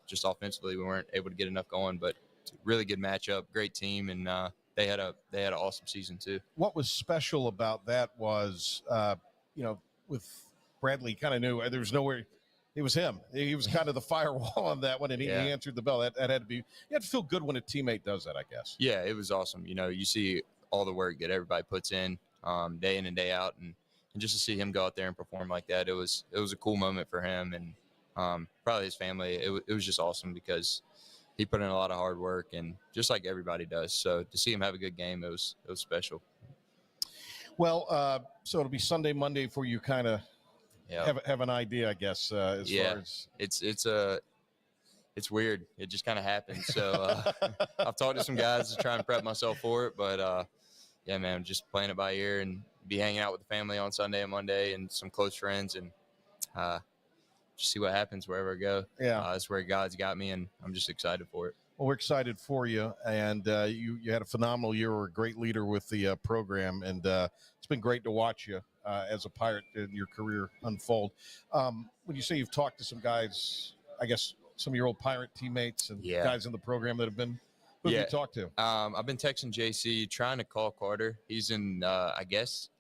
M: just offensively, we weren't able to get enough going. But really good matchup, great team. And they had an awesome season too.
C: What was special about that was, with Bradley, kind of knew there was nowhere. It was him. He was kind of the firewall on that one, and he answered the bell. That had to be. You have to feel good when a teammate does that, I guess.
M: Yeah, it was awesome. You see all the work that everybody puts in and day out, and just to see him go out there and perform like that, it was a cool moment for him and probably his family. It was just awesome because he put in a lot of hard work, and just like everybody does. So to see him have a good game, it was special.
C: Well, so it'll be Sunday, Monday for you kind of have an idea, I guess, as far as it's weird. It just kind of happens. So I've talked to some guys to try and prep myself for it, but yeah, man, just playing it by ear and be hanging out with the family on Sunday and Monday and some close friends and just see what happens wherever I go. Yeah,
M: that's where God's got me, and I'm just excited for it.
C: Well, we're excited for you, and you had a phenomenal year. We're a great leader with the program, and it's been great to watch you as a Pirate in your career unfold. When you say you've talked to some guys, I guess some of your old Pirate teammates and guys in the program that have been, who have you talked to?
M: I've been texting JC, trying to call Carter. He's in, I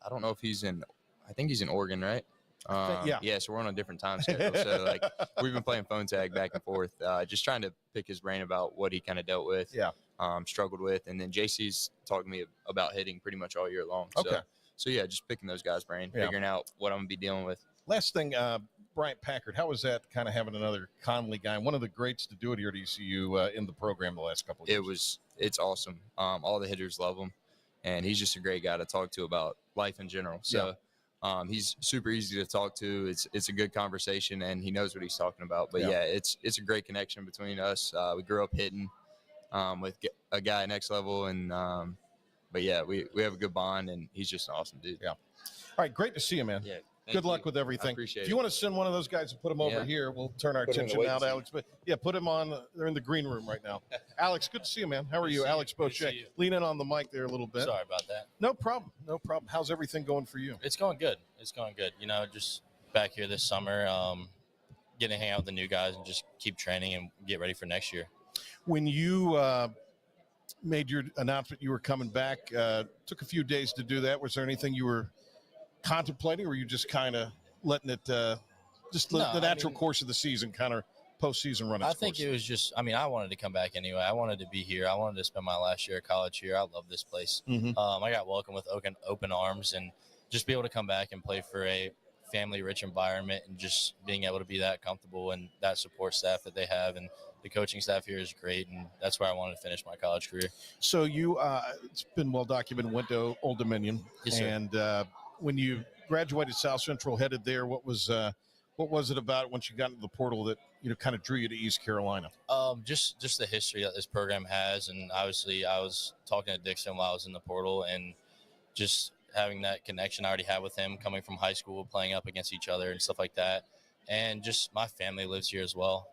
M: don't know if he's in, I think he's in Oregon, right? Yeah, so we're on a different time schedule. So we've been playing phone tag back and forth, just trying to pick his brain about what he kind of dealt with, struggled with, and then JC's talked to me about hitting pretty much all year long. So yeah, just picking those guys' brain, figuring out what I'm gonna be dealing with.
C: Last thing, Bryant Packard, how was that kind of having another Conley guy, one of the greats to do it here at ECU in the program the last couple of years?
M: It's awesome. All the hitters love him, and he's just a great guy to talk to about life in general. So. He's super easy to talk to. It's a good conversation, and he knows what he's talking about. But it's a great connection between us. We grew up hitting with a guy next level, and but yeah, we have a good bond, and he's just an awesome dude.
C: Yeah. All right, great to see you, man.
M: Yeah.
C: Good luck with everything.
M: Appreciate
C: if you want to send one of those guys and put them over here, we'll turn our
D: Put 'em in the
C: attention now to
D: waiting
C: Alex. But yeah, put him on. They're in the green room right now. Alex, good to see you, man. How are you? Alex Bochet. Lean in on the mic there a little bit.
L: Sorry about that.
C: No problem. No problem. How's everything going for you?
L: It's going good. It's going good. You know, just back here this summer, getting to hang out with the new guys and just keep training and get ready for next year.
C: When you made your announcement you were coming back, took a few days to do that. Was there anything you were contemplating, or were you just kind of letting it the natural course of the season, kind of postseason run its
L: I think
C: course?
L: it was just, I mean, I wanted to come back anyway. I wanted to be here. I wanted to spend my last year of college here. I love this place.
C: Mhm.
L: I got welcomed with open arms, and just be able to come back and play for a family-rich environment and just being able to be that comfortable and that support staff that they have. And the coaching staff here is great, and that's where I wanted to finish my college career.
C: So you, it's been well documented, went to Old Dominion.
L: Yes, sir.
C: And when you graduated South Central, headed there, what was it about once you got into the portal that, kind of drew you to East Carolina?
L: Just the history that this program has, and obviously I was talking to Dixon while I was in the portal, and just having that connection I already had with him coming from high school, playing up against each other and stuff like that. And just my family lives here as well.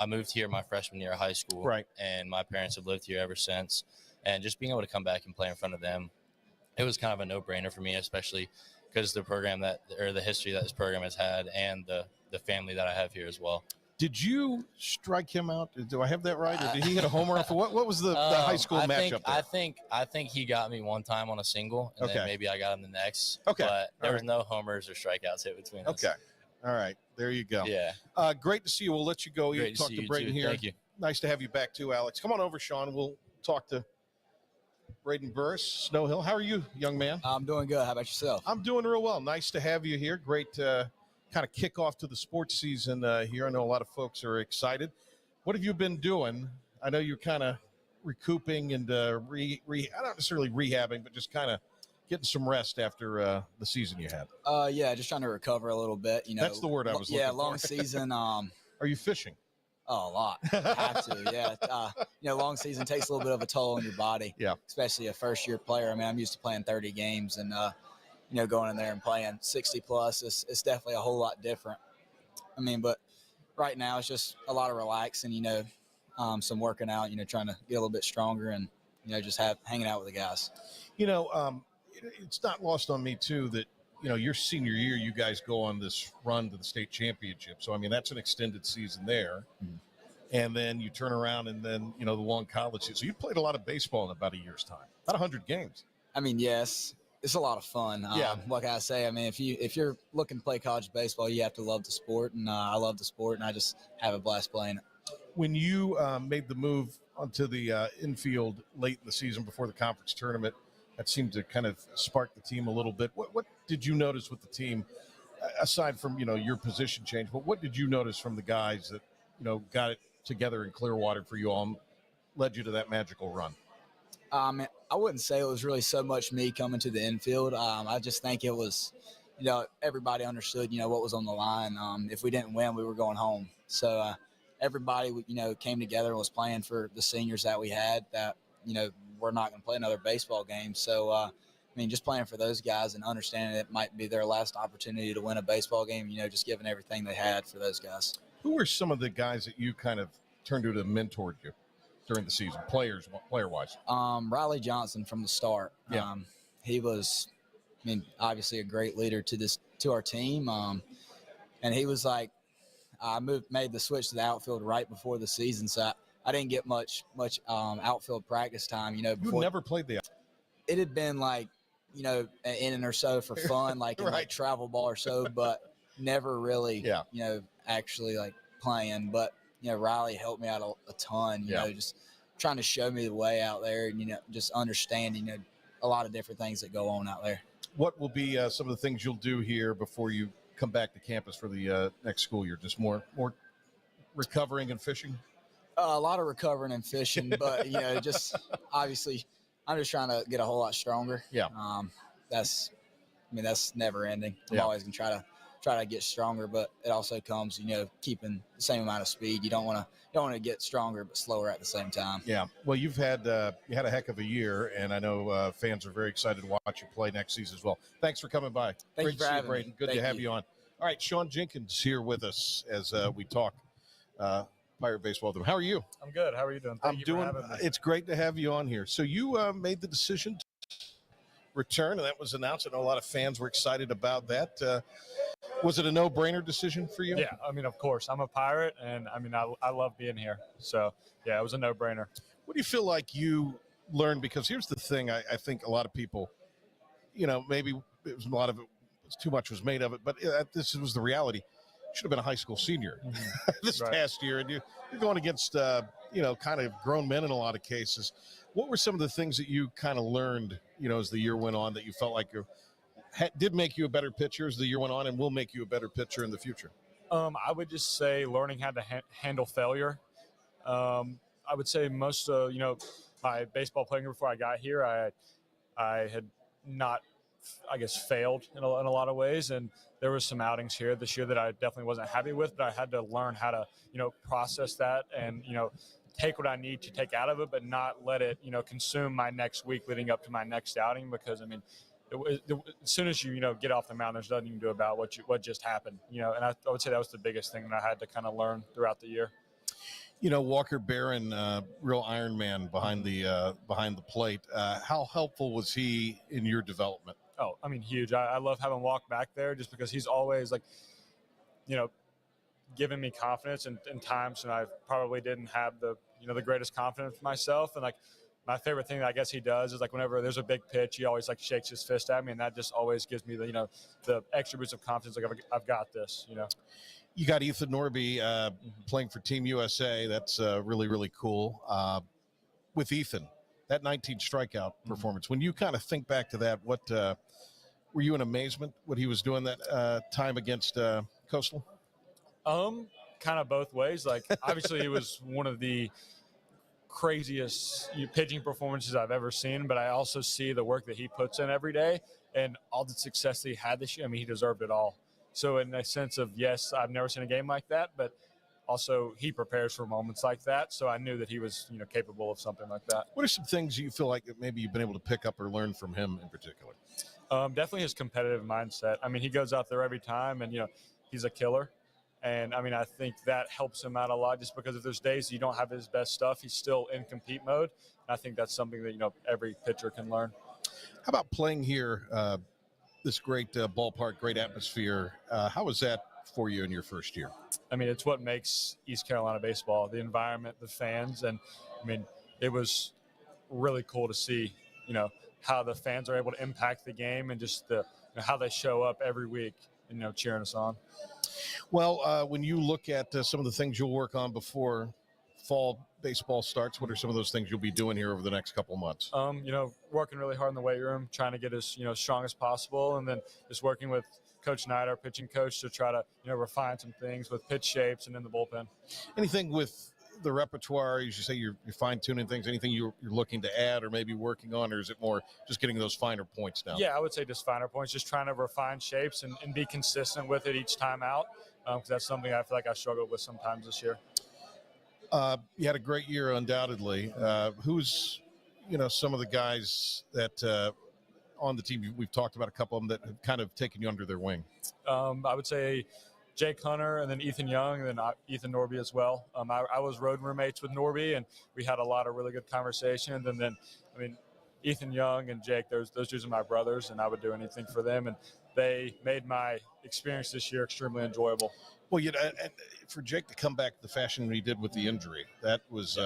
L: I moved here my freshman year of high school,
C: Right.
L: And my parents have lived here ever since. And just being able to come back and play in front of them, it was kind of a no-brainer for me, especially because the history that this program has had, and the family that I have here as well.
C: Did you strike him out? Do I have that right? Or did he hit a homer off? What was the high school matchup there?
L: I think he got me one time on a single, and then maybe I got him the next.
C: Okay.
L: But there was no homers or strikeouts hit between us.
C: Okay. All right. There you go.
L: Yeah.
C: Great to see you. We'll let you go.
L: Great to
C: Talk
L: see
C: to
L: you
C: Braden
L: too.
C: here.
L: Thank you.
C: Nice to have you back too, Alex. Come on over, Sean. We'll talk to Braden Burris, Snow Hill. How are you, young man?
N: I'm doing good. How about yourself?
C: I'm doing real well. Nice to have you here. Great kind of kickoff to the sports season here. I know a lot of folks are excited. What have you been doing? I know you're kind of recouping and not necessarily rehabbing, but just kind of getting some rest after the season you had.
N: Yeah, just trying to recover a little bit.
C: That's the word I was looking for.
N: Yeah, long season.
C: Are you fishing?
N: Oh, a lot. Have to, yeah. Long season takes a little bit of a toll on your body.
C: Yeah.
N: Especially a first-year player. I mean, I'm used to playing 30 games, and going in there and playing 60 plus, it's definitely a whole lot different. I mean, but right now it's just a lot of relaxing, some working out, trying to get a little bit stronger, and just hanging out with the guys.
C: It's not lost on me too that your senior year, you guys go on this run to the state championship. So I mean, that's an extended season there.
N: Mm-hmm.
C: And then you turn around and then the long college season. So you played a lot of baseball in about a year's time, about 100 games.
N: I mean, yes, it's a lot of fun.
C: Yeah.
N: What can I say? I mean, if you're looking to play college baseball, you have to love the sport, and I love the sport, and I just have a blast playing it.
C: When you made the move onto the infield late in the season before the conference tournament, that seemed to kind of spark the team a little bit. What did you notice with the team, aside from your position change? But what did you notice from the guys that got it together in Clearwater for you all, led you to that magical run?
N: I wouldn't say it was really so much me coming to the infield. I just think it was, everybody understood, what was on the line. If we didn't win, we were going home. So everybody, came together and was playing for the seniors that we had that, we're not going to play another baseball game. So, just playing for those guys and understanding it might be their last opportunity to win a baseball game, just giving everything they had for those guys.
C: Who were some of the guys that you kind of turned to mentored you during the season, player-wise?
N: Riley Johnson from the start.
C: Yeah.
N: He was, obviously a great leader to our team. And he was like, made the switch to the outfield right before the season. So I didn't get much outfield practice time, before.
C: You never played the outfield.
N: It had been like, an inning or so for fun, like in like travel ball or so, but never really, actually like playing. But, Riley helped me out a ton, just trying to show me the way out there and, just understanding, a lot of different things that go on out there.
C: What will be some of the things you'll do here before you come back to campus for the next school year? Just more recovering and fishing?
N: A lot of recovering and fishing, but, just obviously I'm just trying to get a whole lot stronger.
C: Yeah.
N: That's never ending. I'm always going to try to try to get stronger, but it also comes, keeping the same amount of speed. You don't want to get stronger but slower at the same time.
C: Yeah. Well, you had a heck of a year, and I know fans are very excited to watch you play next season as well. Thanks for coming by.
N: Thank you for having me.
C: Braden. Good to have you on. All right, Sean Jenkins here with us as we talk Pirate baseball with him. How are you?
O: I'm good. How are you doing? Thank you for having me.
C: It's great to have you on here. So you made the decision to return, and that was announced. I know a lot of fans were excited about that. Was it a no-brainer decision for you?
O: Yeah, I mean, of course. I'm a Pirate, and I mean, I love being here. So, yeah, it was a no-brainer.
C: What do you feel like you learned? Because here's the thing, I think a lot of people, maybe it was a lot of it, too much was made of it, but this was the reality. You should have been a high school senior this past year, and you're going against, kind of grown men in a lot of cases. What were some of the things that you kind of learned, as the year went on that you felt like did make you a better pitcher as the year went on and will make you a better pitcher in the future?
O: I would just say learning how to handle failure. I would say most of, my baseball playing before I got here, I had not, I guess, failed in a lot of ways. And there was some outings here this year that I definitely wasn't happy with, but I had to learn how to, process that and, take what I need to take out of it, but not let it, consume my next week leading up to my next outing. Because, I mean, as soon as you, get off the mound, there's nothing you can do about what just happened, and I would say that was the biggest thing that I had to kind of learn throughout the year.
C: Walker Barron, real Iron Man behind the plate. How helpful was he in your development?
O: Oh, I mean, huge. I love having Walk back there just because he's always giving me confidence in times when I probably didn't have the greatest confidence in myself. And my favorite thing that I guess he does is whenever there's a big pitch, he always shakes his fist at me, and that just always gives me the extra boost of confidence. I've got this.
C: You got Ethan Norby playing for Team USA. That's really, really cool. With Ethan, that 19 strikeout performance, when you kind of think back to that, what were you in amazement what he was doing that time against Coastal?
O: Kind of both ways. Obviously, it was one of the craziest pitching performances I've ever seen, but I also see the work that he puts in every day and all the success that he had this year. I mean, he deserved it all. So in a sense of, yes, I've never seen a game like that, but also he prepares for moments like that. So I knew that he was, capable of something like that.
C: What are some things you feel like that maybe you've been able to pick up or learn from him in particular?
O: Definitely his competitive mindset. I mean, he goes out there every time and, he's a killer. And, I mean, I think that helps him out a lot just because if there's days you don't have his best stuff, he's still in compete mode. And I think that's something that, every pitcher can learn.
C: How about playing here, this great ballpark, great atmosphere? How was that for you in your first year?
O: I mean, it's what makes East Carolina baseball, the environment, the fans. And, I mean, it was really cool to see, how the fans are able to impact the game and just how they show up every week, cheering us on.
C: Well, when you look at some of the things you'll work on before fall baseball starts, what are some of those things you'll be doing here over the next couple of months?
O: Working really hard in the weight room, trying to get as, strong as possible. And then just working with Coach Knight, our pitching coach, to try to, refine some things with pitch shapes and in the bullpen.
C: Anything with the repertoire, as you say, you're fine-tuning things, anything you're looking to add or maybe working on, or is it more just getting those finer points down?
O: Yeah, I would say just finer points, just trying to refine shapes and be consistent with it each time out, because that's something I feel like I struggled with sometimes this year.
C: You had a great year, undoubtedly. Who's, some of the guys that on the team, we've talked about a couple of them that have kind of taken you under their wing? I would say Jake Hunter and then Ethan Young and then Ethan Norby as well. I was road roommates with Norby, and we had a lot of really good conversations. And then, I mean, Ethan Young and Jake, those dudes are my brothers, and I would do anything for them. And they made my experience this year extremely enjoyable. Well, and for Jake to come back the fashion he did with the injury, that was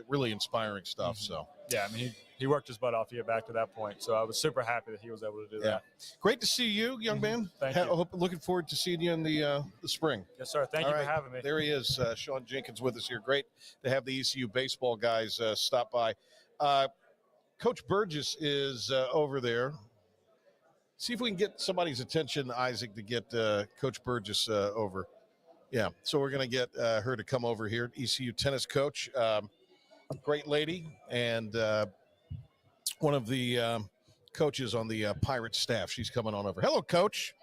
C: really inspiring stuff. So
O: yeah, I mean, he worked his butt off to get back to that point. So I was super happy that he was able to do that.
C: Great to see you, young man.
O: Thank you.
C: Looking forward to seeing you in the spring.
O: Yes, sir. Thank you for having me.
C: There he is, Sean Jenkins with us here. Great to have the ECU baseball guys stop by. Coach Burgess is over there. See if we can get somebody's attention, Isaac, to get Coach Burgess over. Yeah, so we're going to get her to come over here, ECU tennis coach. Great lady, and one of the coaches on the Pirate staff. She's coming on over. Hello, Coach.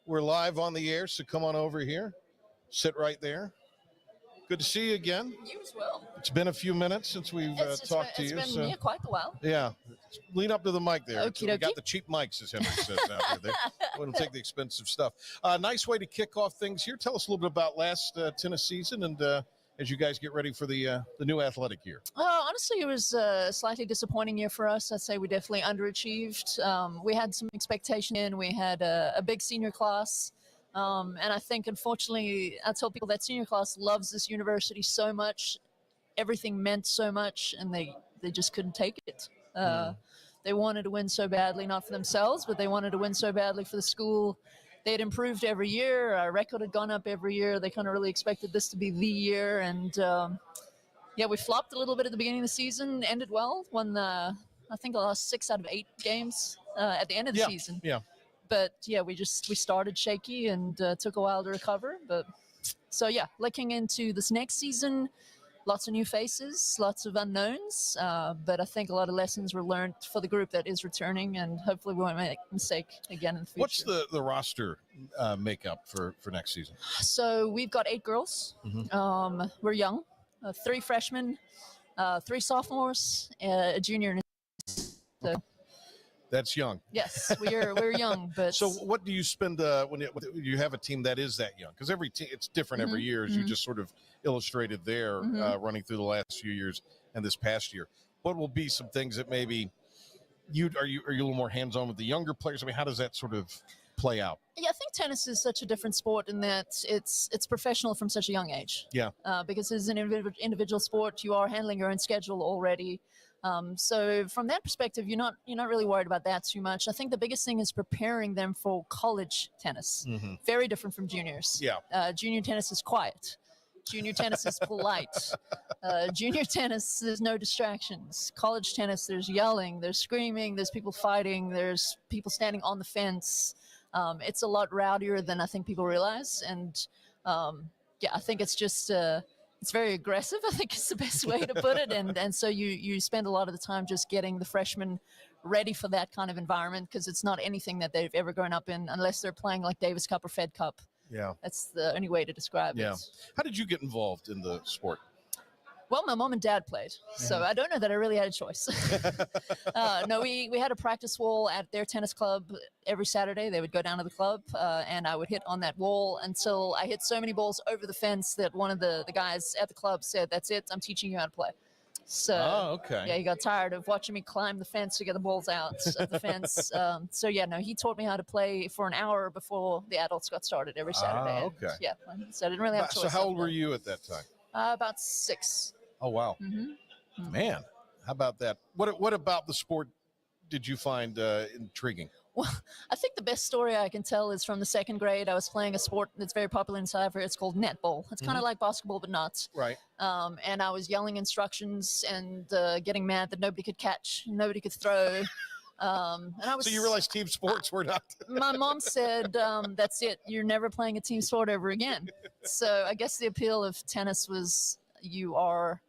C: We're live on the air, so come on over here. Sit right there. Good to see you again.
P: You as well.
C: It's been a few minutes since we've talked to you.
P: It's been quite a while.
C: Yeah. Lean up to the mic there.
P: Okie
C: We
P: dokie.
C: got the cheap mics, as Henry says out there. We don't take the expensive stuff. Nice way to kick off things here. Tell us a little bit about last tennis season and as you guys get ready for the new athletic year.
P: Honestly, it was a slightly disappointing year for us. I'd say we definitely underachieved. We had some expectation. We had a big senior class. And I think, unfortunately, I tell people that senior class loves this university so much. Everything meant so much, and they just couldn't take it. They wanted to win so badly, not for themselves, but they wanted to win so badly for the school. They had improved every year. Our record had gone up every year. They kind of really expected this to be the year. And, we flopped a little bit at the beginning of the season, ended well, won, I think, the last 6 out of 8 games at the end of the season.
C: Yeah.
P: But we started shaky and took a while to recover. But so looking into this next season, lots of new faces, lots of unknowns. But I think a lot of lessons were learned for the group that is returning, and hopefully we won't make a mistake again in the future.
C: What's the roster makeup for next season?
P: So we've got 8 girls. We're young, 3 freshmen, 3 sophomores, a junior, and so.
C: That's young.
P: Yes, we're young, but
C: so what do you spend when you have a team that is that young? Because every team it's different every year, as you just sort of illustrated there, running through the last few years and this past year. What will be some things that maybe are you a little more hands on with the younger players? I mean, how does that sort of play out?
P: Yeah, I think tennis is such a different sport in that it's professional from such a young age.
C: Yeah.
P: Because it's an individual sport, you are handling your own schedule already. So from that perspective, you're not really worried about that too much. I think the biggest thing is preparing them for college tennis. Very different from juniors.
C: Yeah.
P: Junior tennis is quiet. Junior tennis is polite. Junior tennis, there's no distractions. College tennis, there's yelling, there's screaming, there's people fighting, there's people standing on the fence. It's a lot rowdier than I think people realize. And I think it's just it's very aggressive, I think is the best way to put it. And so you spend a lot of the time just getting the freshmen ready for that kind of environment, because it's not anything that they've ever grown up in unless they're playing like Davis Cup or Fed Cup.
C: Yeah.
P: That's the only way to describe it.
C: How did you get involved in the sport?
P: Well, my mom and dad played, so I don't know that I really had a choice. No, we had a practice wall at their tennis club every Saturday. They would go down to the club, and I would hit on that wall until I hit so many balls over the fence that one of the guys at the club said, "That's it, I'm teaching you how to play." So, he got tired of watching me climb the fence to get the balls out of the fence. He taught me how to play for an hour before the adults got started every Saturday. So I didn't really have a choice.
C: So how old were you at that time?
P: About 6.
C: Oh, wow. Man, how about that? What about the sport did you find intriguing?
P: Well, I think the best story I can tell is from the 2nd grade. I was playing a sport that's very popular in South Africa. It's called netball. It's kind of like basketball, but not.
C: Right.
P: And I was yelling instructions and getting mad that nobody could catch, nobody could throw. And I was,
C: so you realize team sports were not.
P: My mom said, that's it. You're never playing a team sport ever again. So I guess the appeal of tennis was you are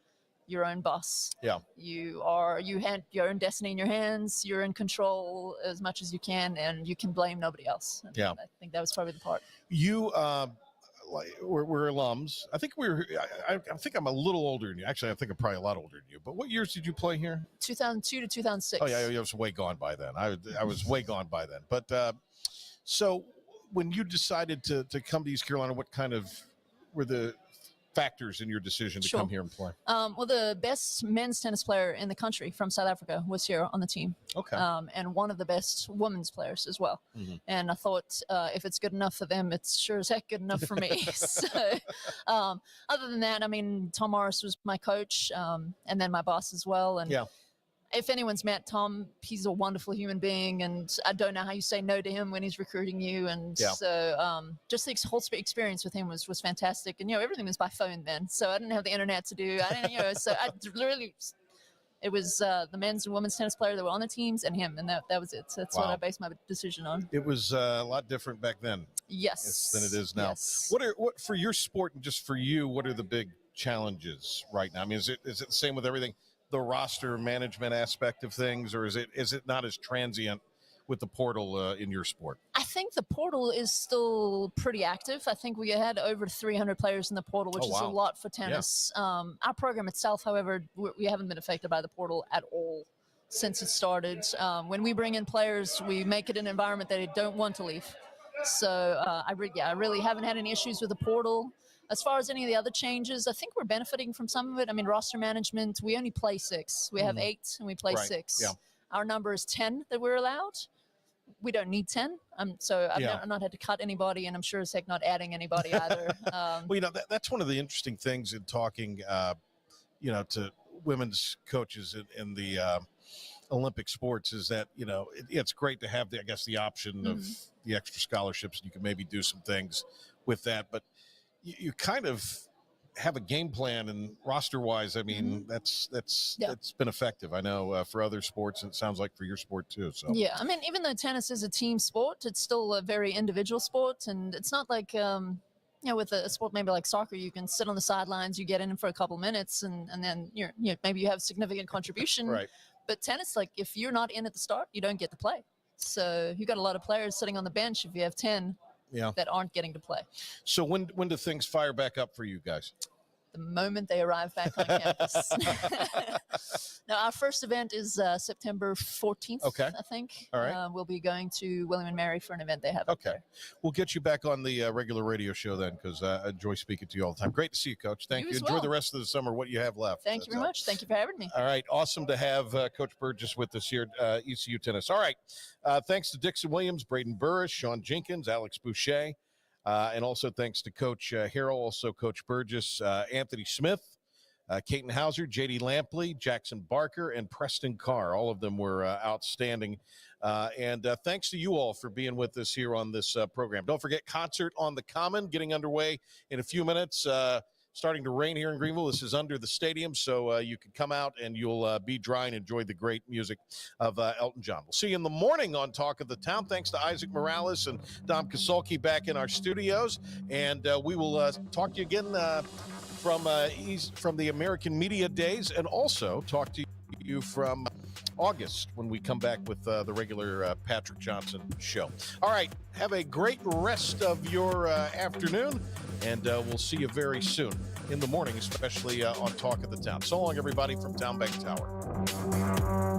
P: your own boss.
C: Yeah.
P: You had your own destiny in your hands. You're in control as much as you can, and you can blame nobody else.
C: Yeah.
P: I think that was probably the part.
C: You, we're alums. I think I think I'm a little older than you. Actually, I think I'm probably a lot older than you. But what years did you play here?
P: 2002 to 2006.
C: Oh, yeah, I was way gone by then. I was way gone by then. But so when you decided to come to East Carolina, what kind of were the factors in your decision to come here and play?
P: Well, the best men's tennis player in the country from South Africa was here on the team.
C: Okay.
P: And one of the best women's players as well. And I thought, if it's good enough for them, it's sure as heck good enough for me. So other than that, I mean, Tom Morris was my coach, and then my boss as well. And if anyone's met Tom, he's a wonderful human being, and I don't know how you say no to him when he's recruiting you. And so just the whole experience with him was fantastic. And, everything was by phone then, so I didn't have the internet to do. I didn't, so I literally, it was the men's and women's tennis player that were on the teams and him, and that was it. So that's what I based my decision on.
C: It was a lot different back then.
P: Yes.
C: Than it is now.
P: Yes.
C: What for your sport and just for you, what are the big challenges right now? I mean, is it the same with everything? The roster management aspect of things, or is it not as transient with the portal in your sport?
P: I think the portal is still pretty active. I think we had over 300 players in the portal, which is a lot for tennis. Our program itself, however, we haven't been affected by the portal at all since it started. When we bring in players, we make it an environment that they don't want to leave. So I really haven't had any issues with the portal. As far as any of the other changes, I think we're benefiting from some of it. I mean, roster management, we only play 6. We have 8 and we play 6.
C: Yeah.
P: Our number is 10 that we're allowed. We don't need 10. So I've not had to cut anybody, and I'm sure as heck not adding anybody either.
C: Well, that's one of the interesting things in talking, to women's coaches in the Olympic sports is that, it's great to have the option of the extra scholarships, and you can maybe do some things with that. But you kind of have a game plan, and roster-wise, I mean, that's been effective. I know for other sports, and it sounds like for your sport too. So
P: yeah, I mean, even though tennis is a team sport, it's still a very individual sport, and it's not like with a sport maybe like soccer, you can sit on the sidelines, you get in for a couple minutes, and then maybe you have significant contribution.
C: Right.
P: But tennis, like if you're not in at the start, you don't get to play. So you got a lot of players sitting on the bench if you have 10 that aren't getting to play.
C: So when do things fire back up for you guys?
P: The moment they arrive back on campus. Now, our first event is September 14th, I think.
C: All right.
P: We'll be going to William & Mary for an event they have up there.
C: We'll get you back on the regular radio show then, because I enjoy speaking to you all the time. Great to see you, Coach. Thank you.
P: as
C: Enjoy
P: well.
C: the rest of the summer, what you have left.
P: Thank you very much. Thank you for having me.
C: All right. Awesome to have Coach Burgess with us here at ECU Tennis. All right. Thanks to Dixon Williams, Braden Burris, Sean Jenkins, Alex Boucher. And also thanks to Coach Herrell, also Coach Burgess, Anthony Smith, Caton Hauser, J.D. Lampley, Jackson Barker, and Preston Carr. All of them were outstanding. And thanks to you all for being with us here on this program. Don't forget, Concert on the Common getting underway in a few minutes. Starting to rain here in Greenville. This is under the stadium, so you can come out and you'll be dry and enjoy the great music of Elton John. We'll see you in the morning on Talk of the Town. Thanks to Isaac Morales and Dom Kasulki back in our studios. And we will talk to you again from the American Media Days, and also talk to you from August when we come back with the regular Patrick Johnson show. All right. Have a great rest of your afternoon, and we'll see you very soon in the morning, especially on Talk of the Town. So long, everybody, from Town Bank Tower.